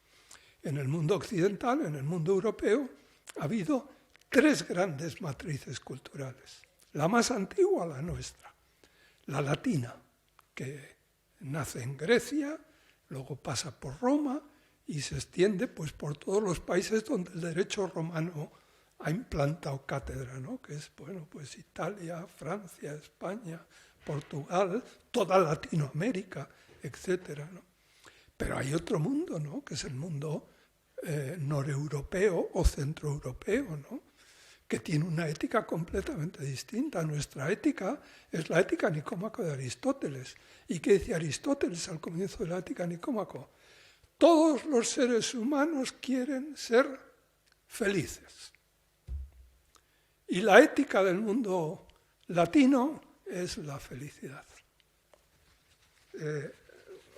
En el mundo occidental, en el mundo europeo, ha habido 3 grandes matrices culturales. La más antigua, la nuestra, la latina, que nace en Grecia, luego pasa por Roma y se extiende pues, por todos los países donde el derecho romano ha implantado cátedra, ¿no? Que es bueno, pues Italia, Francia, España, Portugal, toda Latinoamérica, etcétera, ¿no? Pero hay otro mundo, ¿no? Que es el mundo noreuropeo o centroeuropeo, ¿no? Que tiene una ética completamente distinta. Nuestra ética es la ética nicómaco de Aristóteles. ¿Y qué dice Aristóteles al comienzo de la ética nicómaco? Todos los seres humanos quieren ser felices. Y la ética del mundo latino es la felicidad.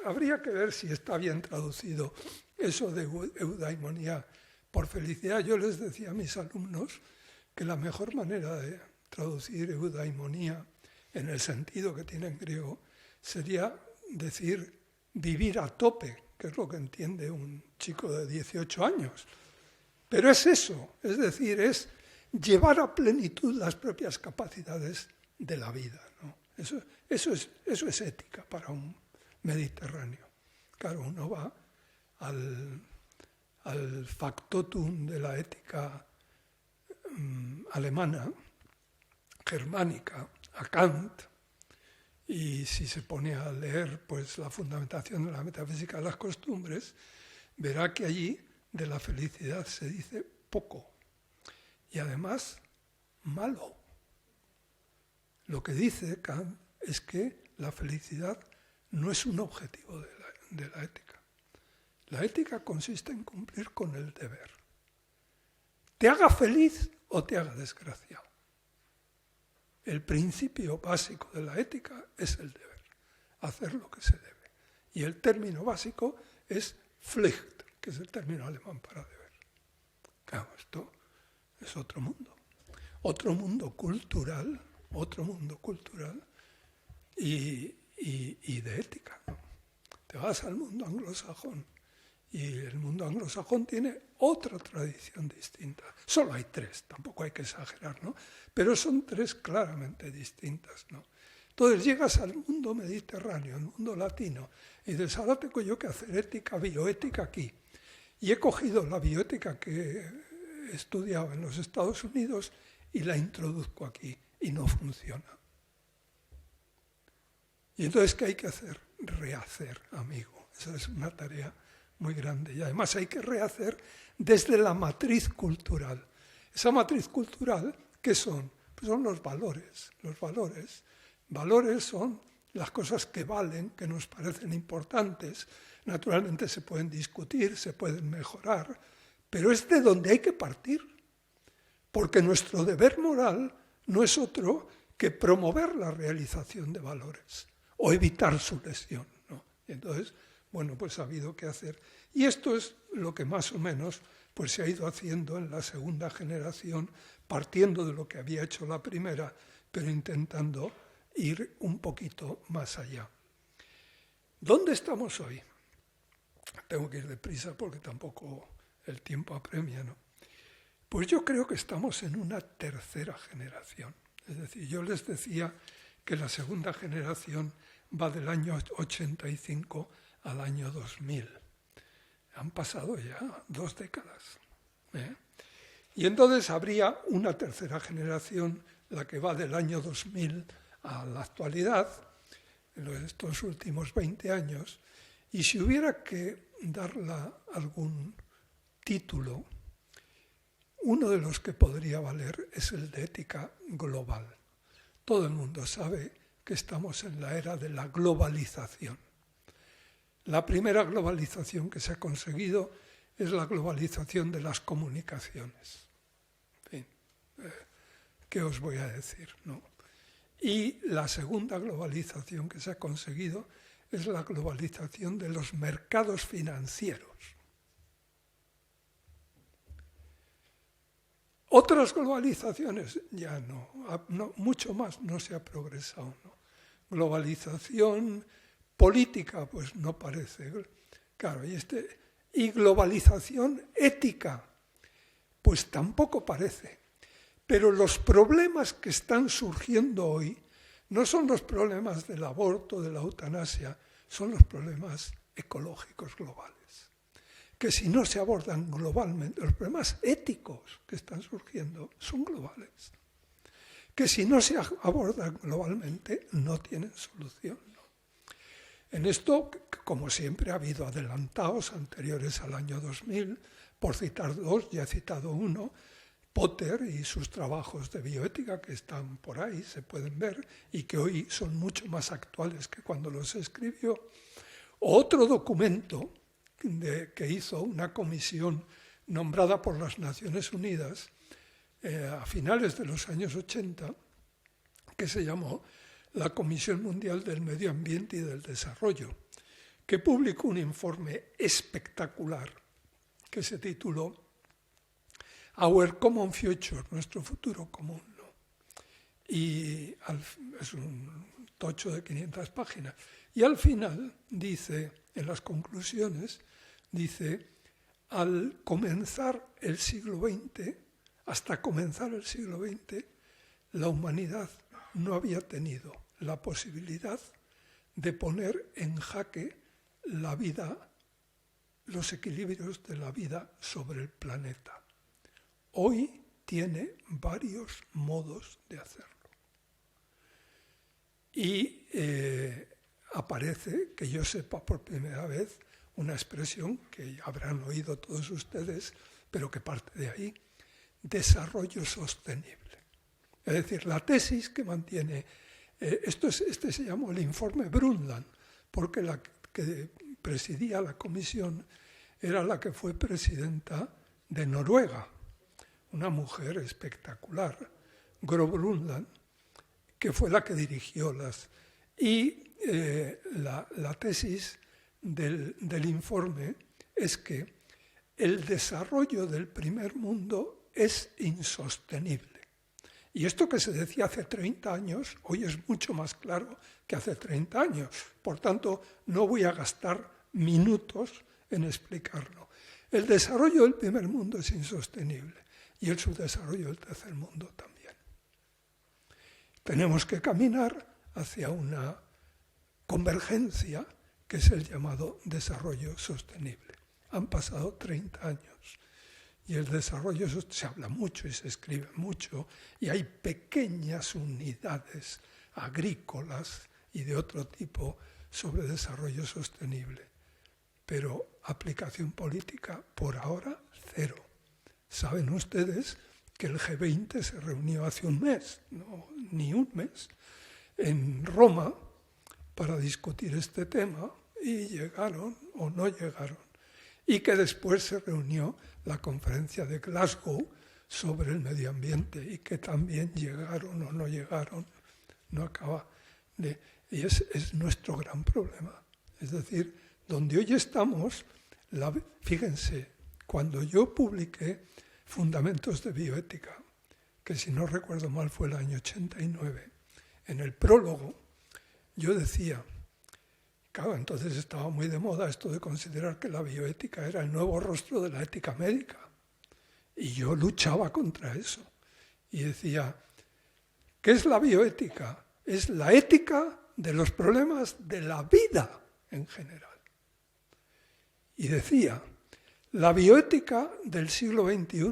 Habría que ver si está bien traducido eso de eudaimonía por felicidad. Yo les decía a mis alumnos que la mejor manera de traducir eudaimonía en el sentido que tiene en griego sería decir vivir a tope, que es lo que entiende un chico de 18 años. Pero es eso, es decir, es llevar a plenitud las propias capacidades de la vida, ¿no? Eso es ética para un mediterráneo. Claro, uno va al factotum de la ética alemana, germánica, a Kant, y si se pone a leer pues, la fundamentación de la metafísica de las costumbres, verá que allí de la felicidad se dice poco y además malo. Lo que dice Kant es que la felicidad no es un objetivo de la ética. La ética consiste en cumplir con el deber. Te haga feliz o te haga desgraciado. El principio básico de la ética es el deber, hacer lo que se debe. Y el término básico es Pflicht, que es el término alemán para deber. Claro, esto es otro mundo cultural y de ética, ¿no? Te vas al mundo anglosajón y el mundo anglosajón tiene otra tradición distinta. Solo hay 3, tampoco hay que exagerar, ¿no? Pero son 3 claramente distintas, ¿no? Entonces llegas al mundo mediterráneo, al mundo latino, y dices, ahora tengo yo que hacer ética, bioética aquí. Y he cogido la bioética que he estudiado en los Estados Unidos y la introduzco aquí, y no funciona. Y entonces, ¿qué hay que hacer? Rehacer, amigo. Esa es una tarea muy grande. Y además hay que rehacer desde la matriz cultural. Esa matriz cultural, ¿qué son? Pues son los valores. Los valores son las cosas que valen, que nos parecen importantes. Naturalmente se pueden discutir, se pueden mejorar, pero es de donde hay que partir. Porque nuestro deber moral no es otro que promover la realización de valores o evitar su lesión, ¿no? Y entonces, bueno, pues ha habido que hacer. Y esto es lo que más o menos pues, se ha ido haciendo en la segunda generación, partiendo de lo que había hecho la primera, pero intentando ir un poquito más allá. ¿Dónde estamos hoy? tengo que ir deprisa porque tampoco el tiempo apremia, ¿no? Pues yo creo que estamos en una tercera generación. Es decir, yo les decía que la segunda generación va del año 85 al año 2000. Han pasado ya 2 décadas. Y entonces habría una tercera generación, la que va del año 2000 a la actualidad, en estos últimos 20 años, y si hubiera que darle algún título, uno de los que podría valer es el de ética global. Todo el mundo sabe que estamos en la era de la globalización. La primera globalización que se ha conseguido es la globalización de las comunicaciones. En fin, ¿qué os voy a decir? ¿No? Y la segunda globalización que se ha conseguido es la globalización de los mercados financieros. Otras globalizaciones ya no, mucho más no se ha progresado, ¿no? Globalización política, pues no parece. Claro, y globalización ética, pues tampoco parece. Pero los problemas que están surgiendo hoy no son los problemas del aborto, de la eutanasia, son los problemas ecológicos globales. Que si no se abordan globalmente, los problemas éticos que están surgiendo son globales. Que si no se abordan globalmente, no tienen solución. ¿No? En esto, como siempre, ha habido adelantados anteriores al año 2000, por citar 2, ya he citado uno, Potter y sus trabajos de bioética que están por ahí, se pueden ver, y que hoy son mucho más actuales que cuando los escribió. Otro documento que hizo una comisión nombrada por las Naciones Unidas a finales de los años 80, que se llamó la Comisión Mundial del Medio Ambiente y del Desarrollo, que publicó un informe espectacular que se tituló Our Common Future, nuestro futuro común, ¿no? Y es un tocho de 500 páginas. Y al final dice, en las conclusiones, dice, al comenzar el siglo XX, hasta comenzar el siglo XX, la humanidad no había tenido la posibilidad de poner en jaque la vida, los equilibrios de la vida sobre el planeta. Hoy tiene varios modos de hacerlo. Y aparece, que yo sepa por primera vez, una expresión que habrán oído todos ustedes, pero que parte de ahí, desarrollo sostenible. Es decir, la tesis que mantiene, este se llamó el informe Brundtland, porque la que presidía la comisión era la que fue presidenta de Noruega, una mujer espectacular, Gro Brundtland, que fue la que dirigió las... Y la tesis del informe es que el desarrollo del primer mundo es insostenible. Y esto que se decía hace 30 años, hoy es mucho más claro que hace 30 años. Por tanto, no voy a gastar minutos en explicarlo. El desarrollo del primer mundo es insostenible y el subdesarrollo del tercer mundo también. Tenemos que caminar hacia una convergencia que es el llamado desarrollo sostenible. Han pasado 30 años. Y el desarrollo se habla mucho y se escribe mucho, y hay pequeñas unidades agrícolas y de otro tipo sobre desarrollo sostenible. Pero aplicación política, por ahora, cero. Saben ustedes que el G20 se reunió hace un mes, no, ni un mes, en Roma para discutir este tema, y llegaron o no llegaron. Y que después se reunió la conferencia de Glasgow sobre el medio ambiente y que también llegaron o no llegaron, no acaba de... Y es nuestro gran problema. Es decir, donde hoy estamos, fíjense, cuando yo publiqué Fundamentos de Bioética, que si no recuerdo mal fue el año 89, en el prólogo yo decía claro, entonces estaba muy de moda esto de considerar que la bioética era el nuevo rostro de la ética médica. Y yo luchaba contra eso. Y decía, ¿qué es la bioética? Es la ética de los problemas de la vida en general. Y decía, la bioética del siglo XXI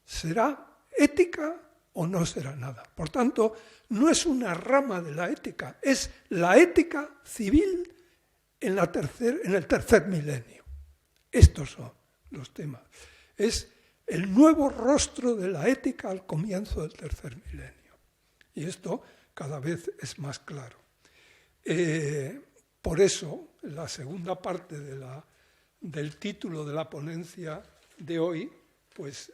será ética o no será nada. Por tanto, no es una rama de la ética, es la ética civil en el tercer milenio. Estos son los temas. Es el nuevo rostro de la ética al comienzo del tercer milenio. Y esto cada vez es más claro. Por eso, la segunda parte del título de la ponencia de hoy, pues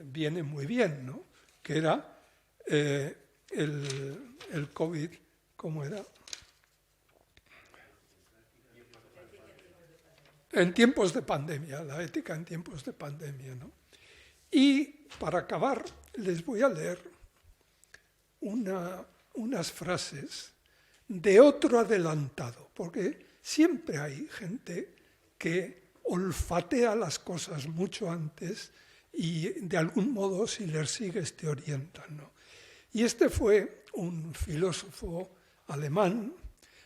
viene muy bien, ¿no? Que era el COVID, ¿cómo era? En tiempos de pandemia, la ética en tiempos de pandemia, ¿no? Y para acabar, les voy a leer unas frases de otro adelantado, porque siempre hay gente que olfatea las cosas mucho antes y de algún modo, si les sigues, te orientan, ¿no? Y este fue un filósofo alemán,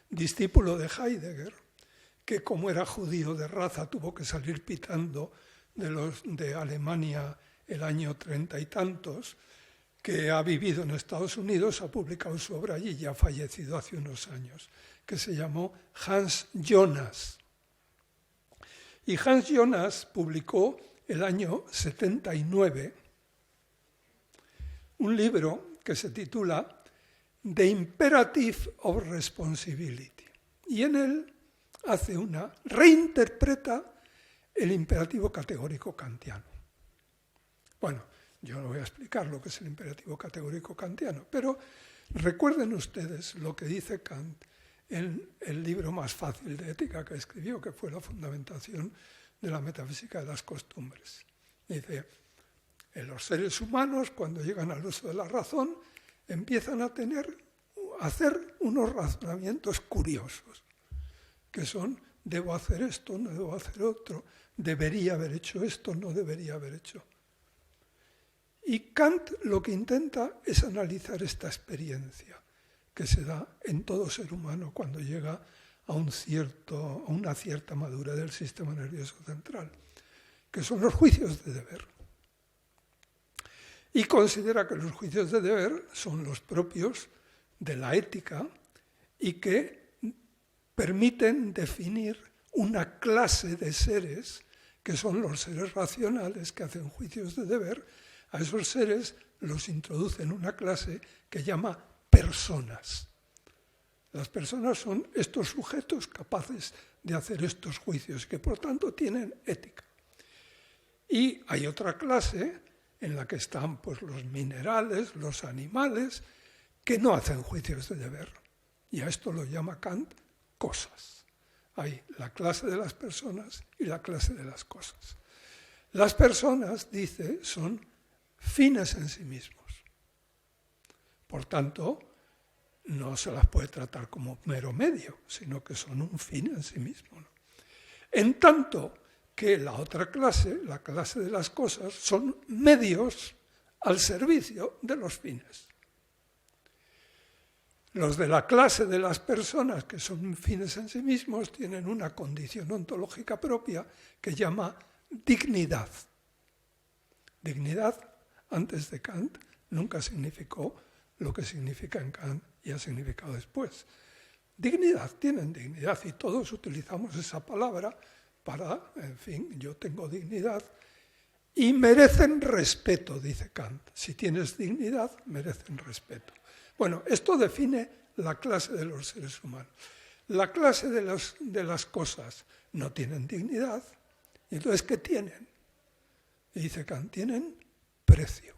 discípulo de Heidegger, que como era judío de raza tuvo que salir pitando de Alemania el año 30 y tantos, que ha vivido en Estados Unidos, ha publicado su obra allí y ya ha fallecido hace unos años, que se llamó Hans Jonas. Y Hans Jonas publicó el año 79 un libro que se titula The Imperative of Responsibility. Y en él reinterpreta el imperativo categórico kantiano. Bueno, yo no voy a explicar lo que es el imperativo categórico kantiano, pero recuerden ustedes lo que dice Kant en el libro más fácil de ética que escribió, que fue La fundamentación de la metafísica de las costumbres. Dice, los seres humanos, cuando llegan al uso de la razón, empiezan a hacer unos razonamientos curiosos, que son, debo hacer esto, no debo hacer otro, debería haber hecho esto, no debería haber hecho. Y Kant lo que intenta es analizar esta experiencia que se da en todo ser humano cuando llega a una cierta madurez del sistema nervioso central, que son los juicios de deber. Y considera que los juicios de deber son los propios de la ética y que permiten definir una clase de seres que son los seres racionales que hacen juicios de deber. A esos seres los introduce en una clase que llama personas. Las personas son estos sujetos capaces de hacer estos juicios, que por tanto tienen ética. Y hay otra clase en la que están pues, los minerales, los animales, que no hacen juicios de deber. Y a esto lo llama Kant cosas. Hay la clase de las personas y la clase de las cosas. Las personas, dice, son fines en sí mismos. Por tanto, no se las puede tratar como mero medio, sino que son un fin en sí mismo, ¿no? En tanto que la otra clase, la clase de las cosas, son medios al servicio de los fines. Los de la clase de las personas, que son fines en sí mismos, tienen una condición ontológica propia que llama dignidad. Dignidad, antes de Kant, nunca significó lo que significa en Kant y ha significado después. Dignidad, tienen dignidad y todos utilizamos esa palabra para, en fin, yo tengo dignidad y merecen respeto, dice Kant. Si tienes dignidad, merecen respeto. Bueno, esto define la clase de los seres humanos. La clase de las cosas no tienen dignidad. ¿Y entonces qué tienen? Y dice Kant, tienen precio.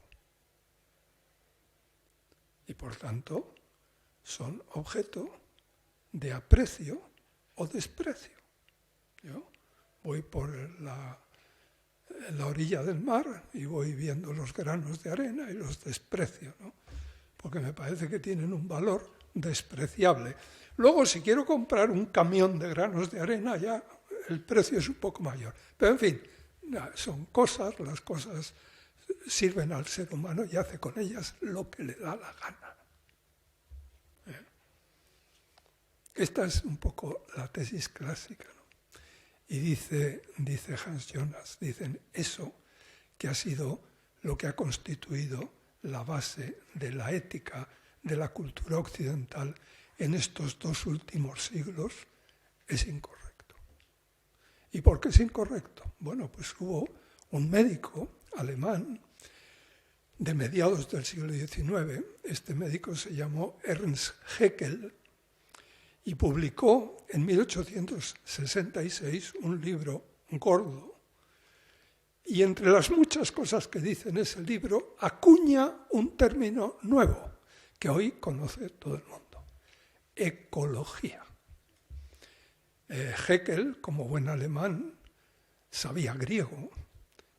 Y por tanto, son objeto de aprecio o desprecio. Yo voy por la orilla del mar y voy viendo los granos de arena y los desprecio, ¿no? Porque me parece que tienen un valor despreciable. Luego, si quiero comprar un camión de granos de arena, ya el precio es un poco mayor. Pero, en fin, son cosas, las cosas sirven al ser humano y hace con ellas lo que le da la gana. Esta es un poco la tesis clásica, ¿no? Y dice Hans Jonas, dicen eso que ha sido lo que ha constituido la base de la ética de la cultura occidental en estos 2 últimos siglos, es incorrecto. ¿Y por qué es incorrecto? Bueno, pues hubo un médico alemán de mediados del siglo XIX, este médico se llamó Ernst Haeckel, y publicó en 1866 un libro gordo. Y entre las muchas cosas que dice en ese libro, acuña un término nuevo que hoy conoce todo el mundo: ecología. Haeckel, como buen alemán, sabía griego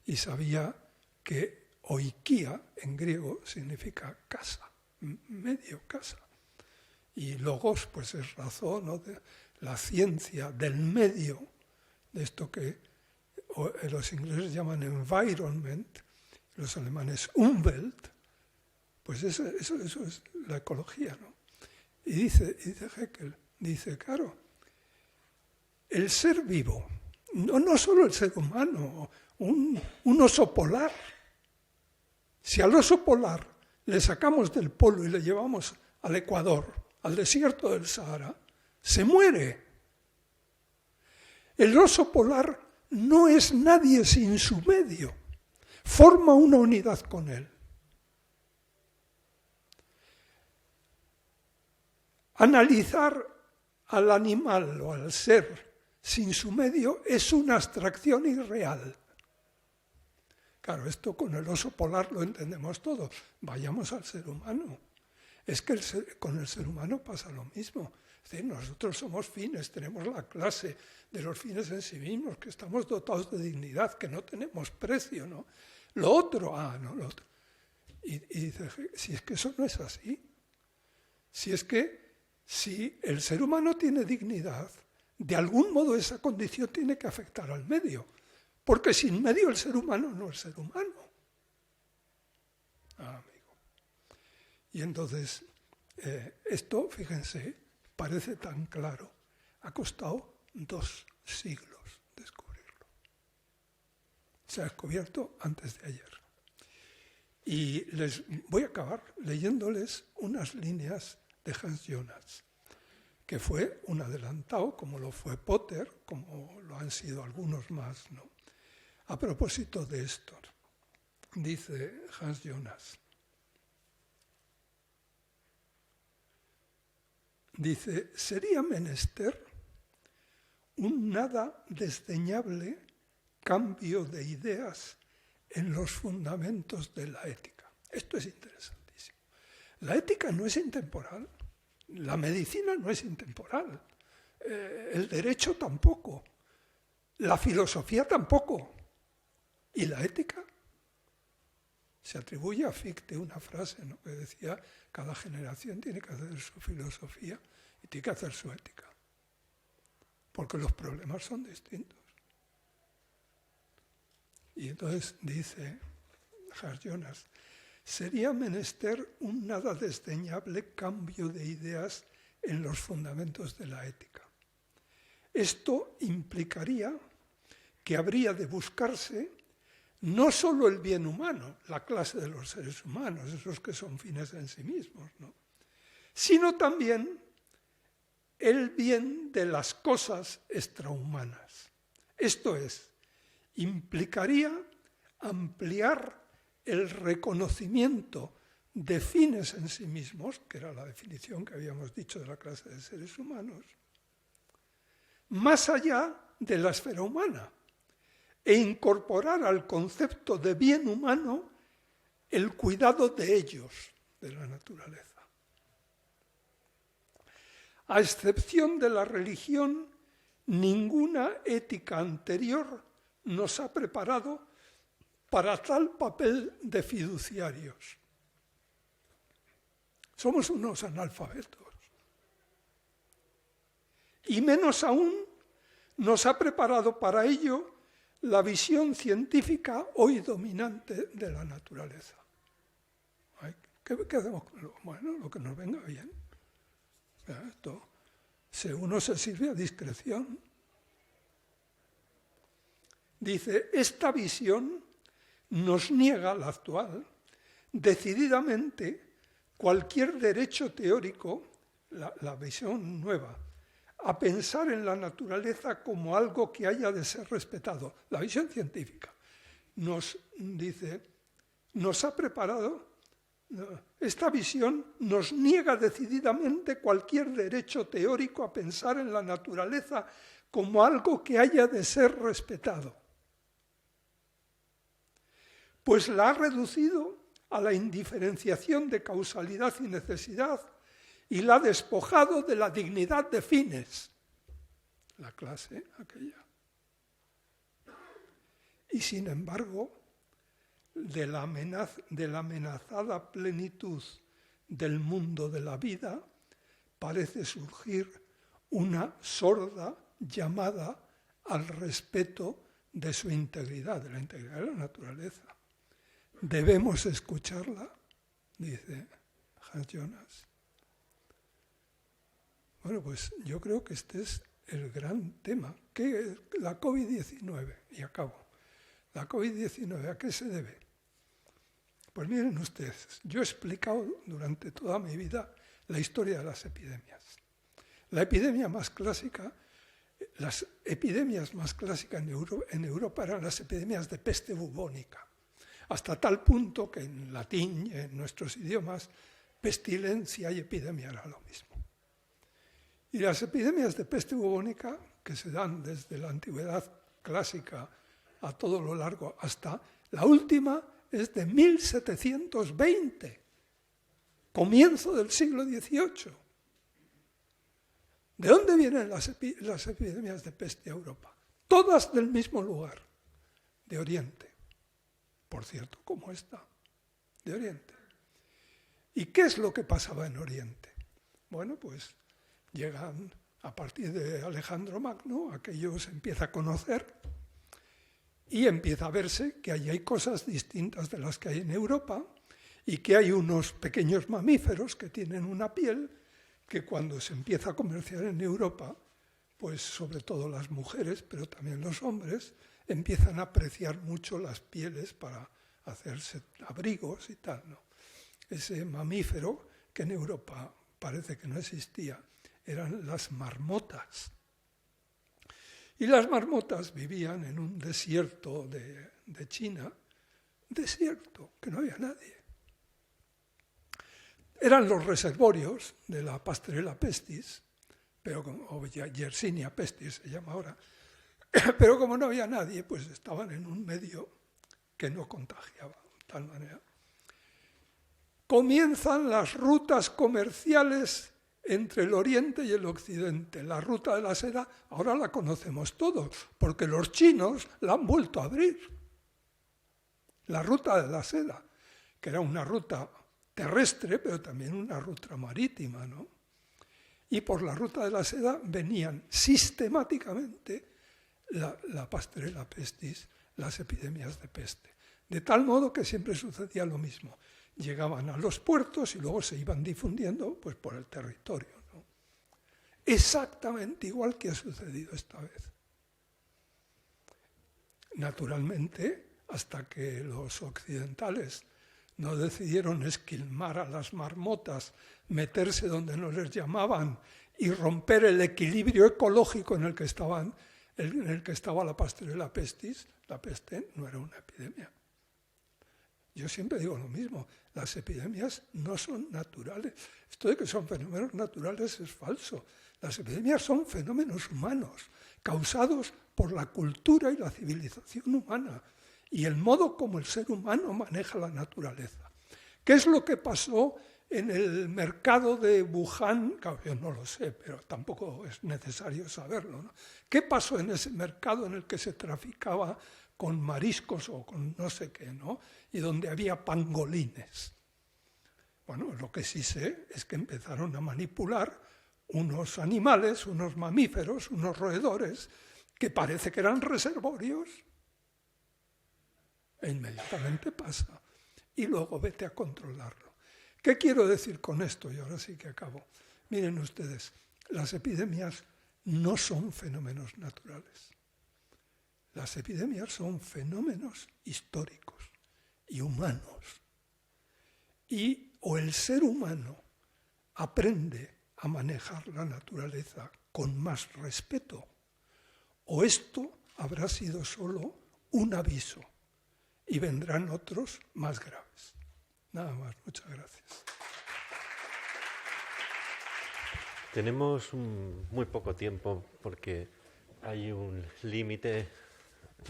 y sabía que oikia en griego significa casa, medio casa. Y logos, pues es razón, ¿no? De la ciencia del medio, de esto que los ingleses llaman environment, los alemanes Umwelt, pues eso es la ecología, ¿no? Y dice Haeckel, claro, el ser vivo, no solo el ser humano, un oso polar. Si al oso polar le sacamos del polo y le llevamos al Ecuador, al desierto del Sahara, se muere. El oso polar no es nadie sin su medio, forma una unidad con él. Analizar al animal o al ser sin su medio es una abstracción irreal. Claro, esto con el oso polar lo entendemos todo. Vayamos al ser humano. Es que con el ser humano pasa lo mismo. Es decir, nosotros somos fines, tenemos la clase de los fines en sí mismos, que estamos dotados de dignidad, que no tenemos precio, ¿no? Lo otro. Y dice, si es que eso no es así. Si el ser humano tiene dignidad, de algún modo esa condición tiene que afectar al medio. Porque sin medio el ser humano no es ser humano. Amigo. Y entonces, esto, fíjense, parece tan claro. Ha costado 2 siglos descubrirlo. Se ha descubierto antes de ayer. Y les voy a acabar leyéndoles unas líneas de Hans Jonas, que fue un adelantado, como lo fue Potter, como lo han sido algunos más, ¿no? A propósito de esto, dice Hans Jonas, dice, sería menester un nada desdeñable cambio de ideas en los fundamentos de la ética. Esto es interesantísimo. La ética no es intemporal, la medicina no es intemporal, el derecho tampoco, la filosofía tampoco. ¿Y la ética? Se atribuye a Fichte una frase, ¿no?, que decía, cada generación tiene que hacer su filosofía y tiene que hacer su ética, porque los problemas son distintos. Y entonces dice Hans Jonas, sería menester un nada desdeñable cambio de ideas en los fundamentos de la ética. Esto implicaría que habría de buscarse no solo el bien humano, la clase de los seres humanos, esos que son fines en sí mismos, ¿no?, sino también el bien de las cosas extrahumanas. Esto es, implicaría ampliar el reconocimiento de fines en sí mismos, que era la definición que habíamos dicho de la clase de seres humanos, más allá de la esfera humana, e incorporar al concepto de bien humano el cuidado de ellos, de la naturaleza. A excepción de la religión, ninguna ética anterior nos ha preparado para tal papel de fiduciarios. Somos unos analfabetos. Y menos aún nos ha preparado para ello la visión científica hoy dominante de la naturaleza. ¿Qué hacemos con lo? Bueno, lo que nos venga bien. Esto, si uno se sirve a discreción. Dice, esta visión nos niega, la actual, decididamente cualquier derecho teórico, la visión nueva, a pensar en la naturaleza como algo que haya de ser respetado. La visión científica nos dice, nos ha preparado, esta visión nos niega decididamente cualquier derecho teórico a pensar en la naturaleza como algo que haya de ser respetado. Pues la ha reducido a la indiferenciación de causalidad y necesidad y la ha despojado de la dignidad de fines. La clase aquella. Y sin embargo, de la amenazada plenitud del mundo de la vida parece surgir una sorda llamada al respeto de su integridad, de la integridad de la naturaleza. ¿Debemos escucharla?, dice Hans Jonas. Bueno, pues yo creo que este es el gran tema. ¿Qué es la COVID-19? Y acabo. ¿La COVID-19 a qué se debe? Pues miren ustedes, yo he explicado durante toda mi vida la historia de las epidemias. La epidemia más clásica, las epidemias más clásicas en Europa eran las epidemias de peste bubónica. Hasta tal punto que en latín, en nuestros idiomas, pestilencia y epidemia era lo mismo. Y las epidemias de peste bubónica, que se dan desde la antigüedad clásica a todo lo largo hasta la última, es de 1720, comienzo del siglo XVIII. ¿De dónde vienen las epidemias de peste a Europa? Todas del mismo lugar, de Oriente. Por cierto, como esta, de Oriente. ¿Y qué es lo que pasaba en Oriente? Bueno, pues llegan a partir de Alejandro Magno, aquello se empieza a conocer y empieza a verse que allí hay cosas distintas de las que hay en Europa y que hay unos pequeños mamíferos que tienen una piel que cuando se empieza a comerciar en Europa, pues sobre todo las mujeres, pero también los hombres, empiezan a apreciar mucho las pieles para hacerse abrigos y tal, ¿no? Ese mamífero que en Europa parece que no existía, eran las marmotas. Y las marmotas vivían en un desierto de China, desierto, que no había nadie. Eran los reservorios de la Pasteurella pestis, o Yersinia pestis se llama ahora, pero como no había nadie, pues estaban en un medio que no contagiaba de tal manera. Comienzan las rutas comerciales entre el Oriente y el Occidente. La ruta de la seda ahora la conocemos todos, porque los chinos la han vuelto a abrir. La ruta de la seda, que era una ruta terrestre, pero también una ruta marítima, ¿no? Y por la ruta de la seda venían sistemáticamente la Pasteurella pestis, las epidemias de peste. De tal modo que siempre sucedía lo mismo. Llegaban a los puertos y luego se iban difundiendo pues, por el territorio, ¿no? Exactamente igual que ha sucedido esta vez. Naturalmente, hasta que los occidentales no decidieron esquilmar a las marmotas, meterse donde no les llamaban y romper el equilibrio ecológico en el que estaba la Pasteurella pestis, la peste no era una epidemia. Yo siempre digo lo mismo, las epidemias no son naturales. Esto de que son fenómenos naturales es falso. Las epidemias son fenómenos humanos, causados por la cultura y la civilización humana y el modo como el ser humano maneja la naturaleza. ¿Qué es lo que pasó en el mercado de Wuhan? Claro, yo no lo sé, pero tampoco es necesario saberlo, ¿no? ¿Qué pasó en ese mercado en el que se traficaba con mariscos o con no sé qué, ¿no? Y donde había pangolines? Bueno, lo que sí sé es que empezaron a manipular unos animales, unos mamíferos, unos roedores, que parece que eran reservorios. E inmediatamente pasa. Y luego vete a controlarlo. ¿Qué quiero decir con esto? Y ahora sí que acabo. Miren ustedes, las epidemias no son fenómenos naturales. Las epidemias son fenómenos históricos y humanos. Y o el ser humano aprende a manejar la naturaleza con más respeto, o esto habrá sido solo un aviso y vendrán otros más graves. Nada más, muchas gracias. Tenemos muy poco tiempo porque hay un límite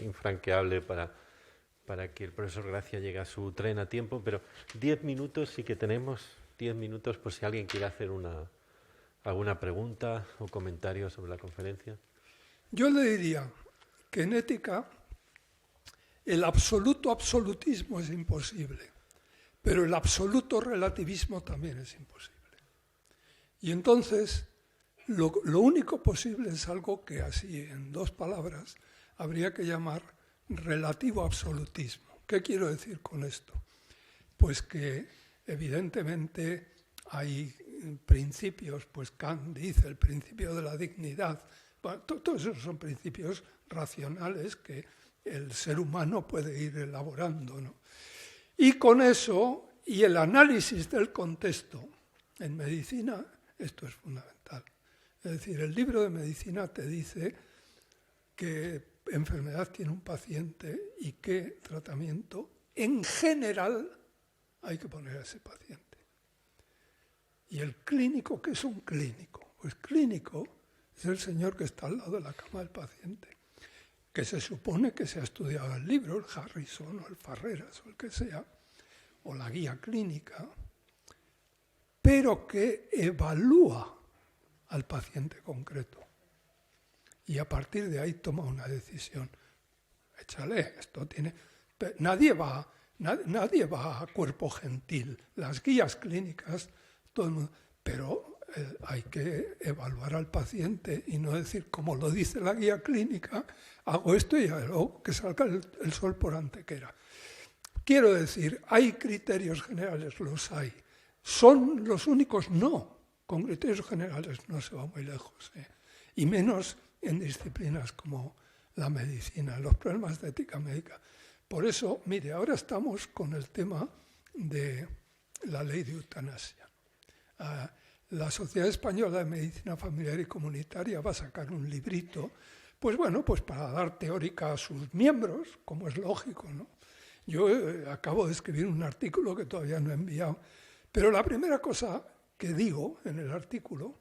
infranqueable para que el profesor Gracia llegue a su tren a tiempo, pero 10 minutos sí que tenemos, 10 minutos por si alguien quiere hacer alguna pregunta o comentario sobre la conferencia. Yo le diría que en ética el absoluto absolutismo es imposible, pero el absoluto relativismo también es imposible. Y entonces lo único posible es algo que así en 2 palabras habría que llamar relativo absolutismo. ¿Qué quiero decir con esto? Pues que evidentemente hay principios, pues Kant dice el principio de la dignidad. Bueno, todos esos son principios racionales que el ser humano puede ir elaborando, ¿no? Y con eso, y el análisis del contexto en medicina, esto es fundamental. Es decir, el libro de medicina te dice qué enfermedad tiene un paciente y qué tratamiento en general hay que poner a ese paciente. Y el clínico, ¿qué es un clínico? Pues clínico es el señor que está al lado de la cama del paciente, que se supone que se ha estudiado el libro, el Harrison o el Farreras o el que sea, o la guía clínica, pero que evalúa al paciente concreto. Y a partir de ahí toma una decisión. Échale, esto tiene... Nadie va a cuerpo gentil. Las guías clínicas, todo el mundo... Pero hay que evaluar al paciente y no decir, como lo dice la guía clínica, hago esto y luego que salga el sol por antequera. Quiero decir, ¿hay criterios generales? Los hay. ¿Son los únicos? No. Con criterios generales no se va muy lejos. Y menos en disciplinas como la medicina, los problemas de ética médica. Por eso, mire, ahora estamos con el tema de la ley de eutanasia. La Sociedad Española de Medicina Familiar y Comunitaria va a sacar un librito, pues bueno, pues para dar teórica a sus miembros, como es lógico, ¿no? Yo acabo de escribir un artículo que todavía no he enviado, pero la primera cosa que digo en el artículo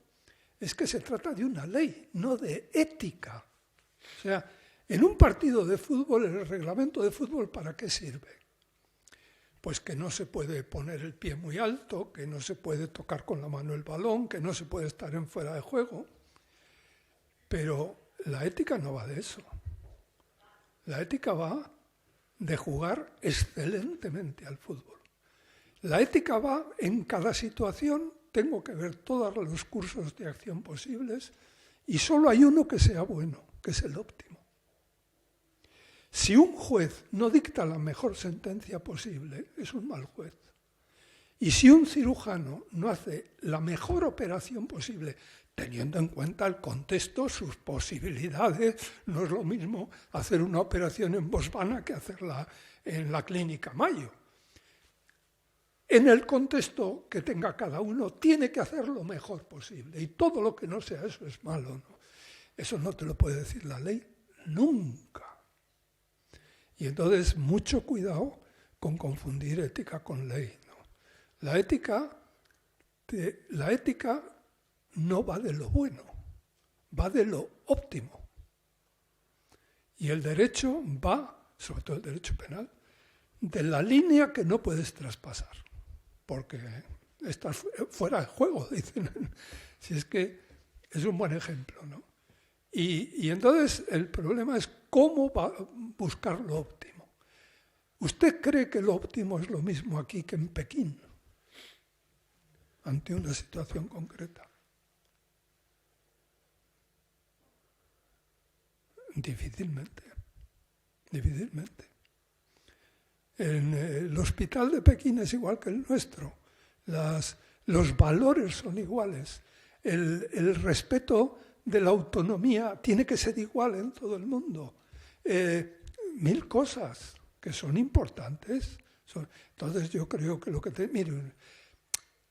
es que se trata de una ley, no de ética. O sea, en un partido de fútbol, el reglamento de fútbol, ¿para qué sirve? Pues que no se puede poner el pie muy alto, que no se puede tocar con la mano el balón, que no se puede estar en fuera de juego. Pero la ética no va de eso. La ética va de jugar excelentemente al fútbol. La ética va en cada situación, tengo que ver todos los cursos de acción posibles y solo hay uno que sea bueno, que es el óptimo. Si un juez no dicta la mejor sentencia posible, es un mal juez. Y si un cirujano no hace la mejor operación posible, teniendo en cuenta el contexto, sus posibilidades, no es lo mismo hacer una operación en Botswana que hacerla en la clínica Mayo. En el contexto que tenga cada uno, tiene que hacer lo mejor posible. Y todo lo que no sea eso es malo, ¿no? Eso no te lo puede decir la ley nunca. Y entonces, mucho cuidado con confundir ética con ley, ¿no? La ética no va de lo bueno, va de lo óptimo. Y el derecho va, sobre todo el derecho penal, de la línea que no puedes traspasar, porque estás fuera de juego, dicen. Si es que es un buen ejemplo, ¿no? Y entonces el problema es cómo va a buscar lo óptimo. ¿Usted cree que lo óptimo es lo mismo aquí que en Pekín? Ante una situación concreta. Difícilmente. En el hospital de Pekín es igual que el nuestro. Los valores son iguales. El respeto de la autonomía tiene que ser igual en todo el mundo. 1000 cosas que son importantes. Entonces yo creo que miren,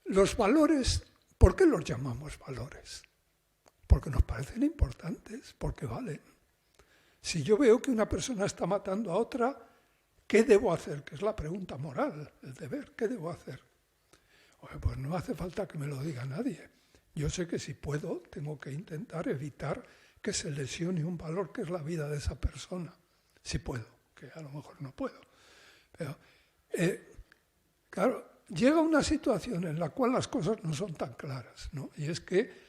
los valores, ¿por qué los llamamos valores? Porque nos parecen importantes, porque valen. Si yo veo que una persona está matando a otra, ¿qué debo hacer? Que es la pregunta moral, el deber. ¿Qué debo hacer? Pues no hace falta que me lo diga nadie. Yo sé que si puedo, tengo que intentar evitar que se lesione un valor que es la vida de esa persona. Si puedo, que a lo mejor no puedo. Pero, claro, llega una situación en la cual las cosas no son tan claras, ¿no? Y es que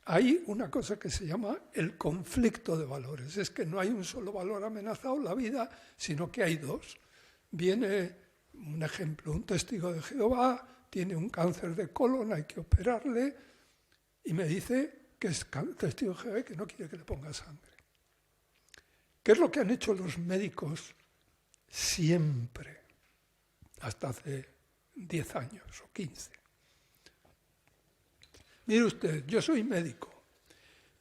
hay una cosa que se llama el conflicto de valores. Es que no hay un solo valor amenazado en la vida, sino que hay dos. Viene un ejemplo, un testigo de Jehová, tiene un cáncer de colon, hay que operarle, y me dice que es testigo de Jehová y que no quiere que le ponga sangre. ¿Qué es lo que han hecho los médicos siempre, hasta hace 10 años o 15? Mire usted, yo soy médico.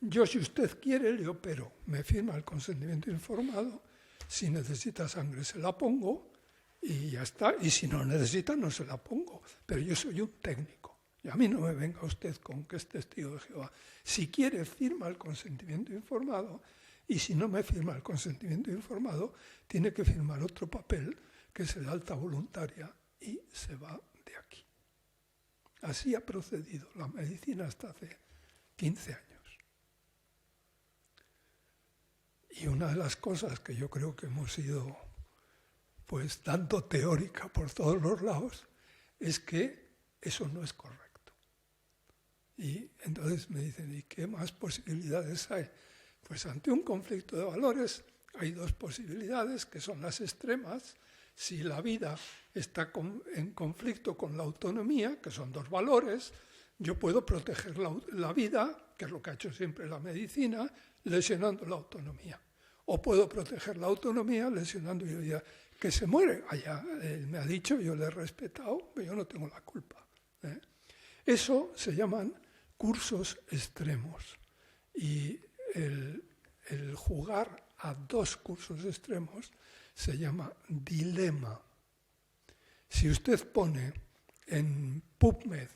Yo, si usted quiere, le opero. Me firma el consentimiento informado. Si necesita sangre, se la pongo y ya está. Y si no necesita, no se la pongo. Pero yo soy un técnico. Y a mí no me venga usted con que es testigo de Jehová. Si quiere, firma el consentimiento informado. Y si no me firma el consentimiento informado, tiene que firmar otro papel, que es el alta voluntaria, y se va de aquí. Así ha procedido la medicina hasta hace 15 años. Y una de las cosas que yo creo que hemos ido pues dando teórica por todos los lados es que eso no es correcto. Y entonces me dicen, ¿y qué más posibilidades hay? Pues ante un conflicto de valores hay dos posibilidades, que son las extremas. Si la vida está en conflicto con la autonomía, que son dos valores, yo puedo proteger la vida, que es lo que ha hecho siempre la medicina, lesionando la autonomía. O puedo proteger la autonomía lesionando la vida. Que se muere, allá él me ha dicho, yo le he respetado, pero yo no tengo la culpa. Eso se llaman cursos extremos. Y el jugar a dos cursos extremos se llama dilema. Si usted pone en PubMed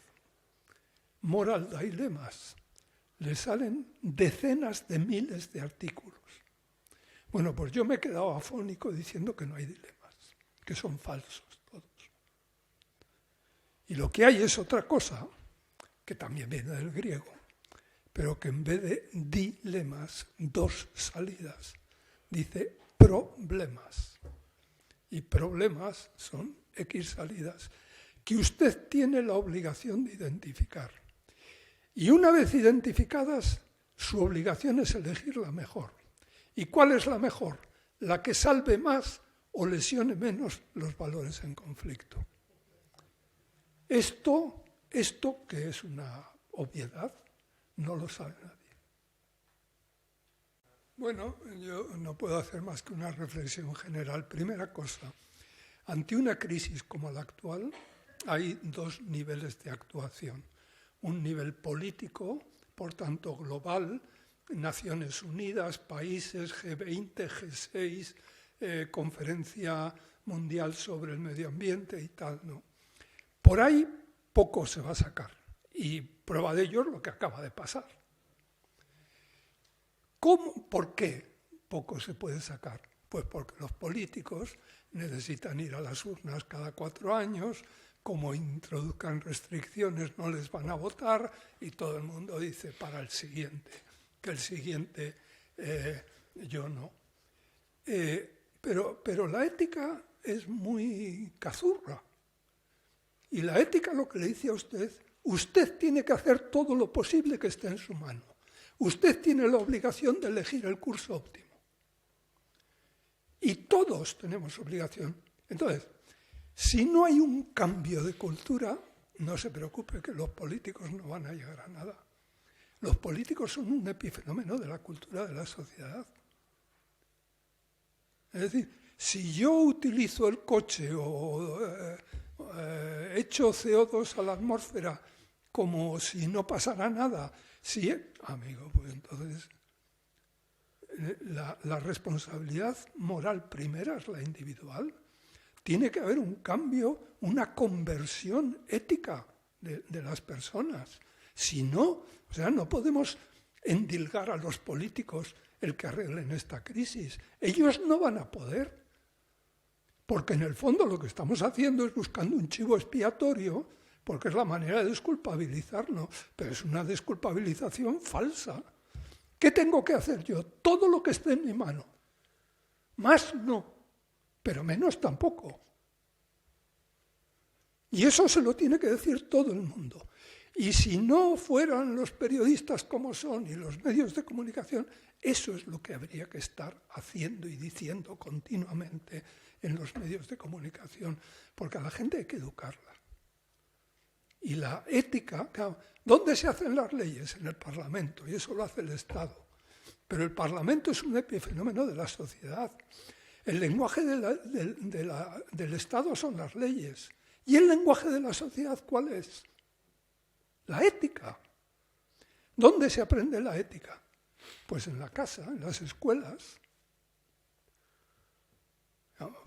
moral dilemas, le salen decenas de miles de artículos. Bueno, pues yo me he quedado afónico diciendo que no hay dilemas, que son falsos todos. Y lo que hay es otra cosa, que también viene del griego, pero que en vez de dilemas, dos salidas, dice problemas. Y problemas son X salidas que usted tiene la obligación de identificar. Y una vez identificadas, su obligación es elegir la mejor. ¿Y cuál es la mejor? La que salve más o lesione menos los valores en conflicto. Esto que es una obviedad, no lo sabe nadie. Bueno, yo no puedo hacer más que una reflexión general. Primera cosa, ante una crisis como la actual, hay dos niveles de actuación. Un nivel político, por tanto global, Naciones Unidas, países, G20, G6, Conferencia Mundial sobre el Medio Ambiente y tal, ¿no? Por ahí poco se va a sacar. Y prueba de ello es lo que acaba de pasar. ¿Por qué poco se puede sacar? Pues porque los políticos necesitan ir a las urnas cada 4 años, como introduzcan restricciones no les van a votar y todo el mundo dice para el siguiente, que el siguiente yo no. Pero la ética es muy cazurra. Y la ética lo que le dice a usted tiene que hacer todo lo posible que esté en su mano. Usted tiene la obligación de elegir el curso óptimo. Y todos tenemos obligación. Entonces, si no hay un cambio de cultura, no se preocupe que los políticos no van a llegar a nada. Los políticos son un epifenómeno de la cultura de la sociedad. Es decir, si yo utilizo el coche o echo CO2 a la atmósfera como si no pasara nada, sí, amigo, pues entonces la responsabilidad moral primera es la individual. Tiene que haber un cambio, una conversión ética de las personas. Si no, o sea, no podemos endilgar a los políticos el que arreglen esta crisis. Ellos no van a poder, porque en el fondo lo que estamos haciendo es buscando un chivo expiatorio, porque es la manera de desculpabilizarnos, pero es una desculpabilización falsa. ¿Qué tengo que hacer yo? Todo lo que esté en mi mano. Más no, pero menos tampoco. Y eso se lo tiene que decir todo el mundo. Y si no fueran los periodistas como son y los medios de comunicación, eso es lo que habría que estar haciendo y diciendo continuamente en los medios de comunicación, porque a la gente hay que educarla. Y la ética, claro, ¿dónde se hacen las leyes? En el Parlamento, y eso lo hace el Estado. Pero el Parlamento es un epifenómeno de la sociedad. El lenguaje del Estado son las leyes. ¿Y el lenguaje de la sociedad cuál es? La ética. ¿Dónde se aprende la ética? Pues en la casa, en las escuelas.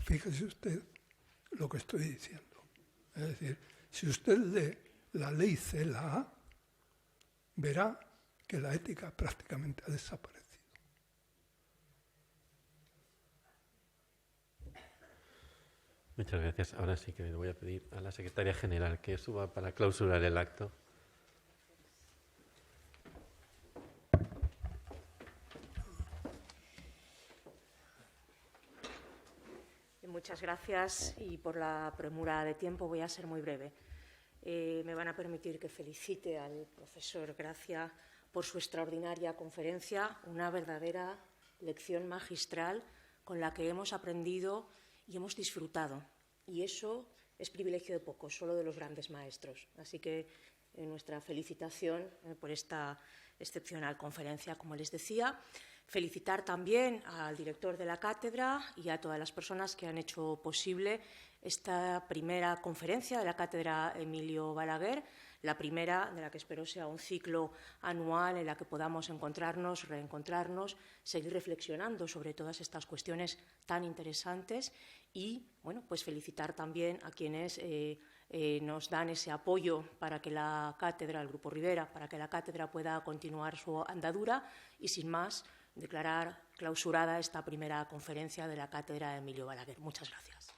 Fíjese usted lo que estoy diciendo. Es decir, si usted lee la ley CELA, verá que la ética prácticamente ha desaparecido. Muchas gracias. Ahora sí que le voy a pedir a la secretaria general que suba para clausurar el acto. Muchas gracias y por la premura de tiempo voy a ser muy breve. Me van a permitir que felicite al profesor Gracia por su extraordinaria conferencia, una verdadera lección magistral con la que hemos aprendido y hemos disfrutado. Y eso es privilegio de pocos, solo de los grandes maestros. Así que nuestra felicitación por esta excepcional conferencia, como les decía. Felicitar también al director de la cátedra y a todas las personas que han hecho posible esta primera conferencia de la cátedra Emilio Balaguer, la primera de la que espero sea un ciclo anual en la que podamos encontrarnos, reencontrarnos, seguir reflexionando sobre todas estas cuestiones tan interesantes y, bueno, pues felicitar también a quienes nos dan ese apoyo para que la cátedra, el Grupo Rivera, para que la cátedra pueda continuar su andadura y, sin más, declarar clausurada esta primera conferencia de la cátedra Emilio Balaguer. Muchas gracias.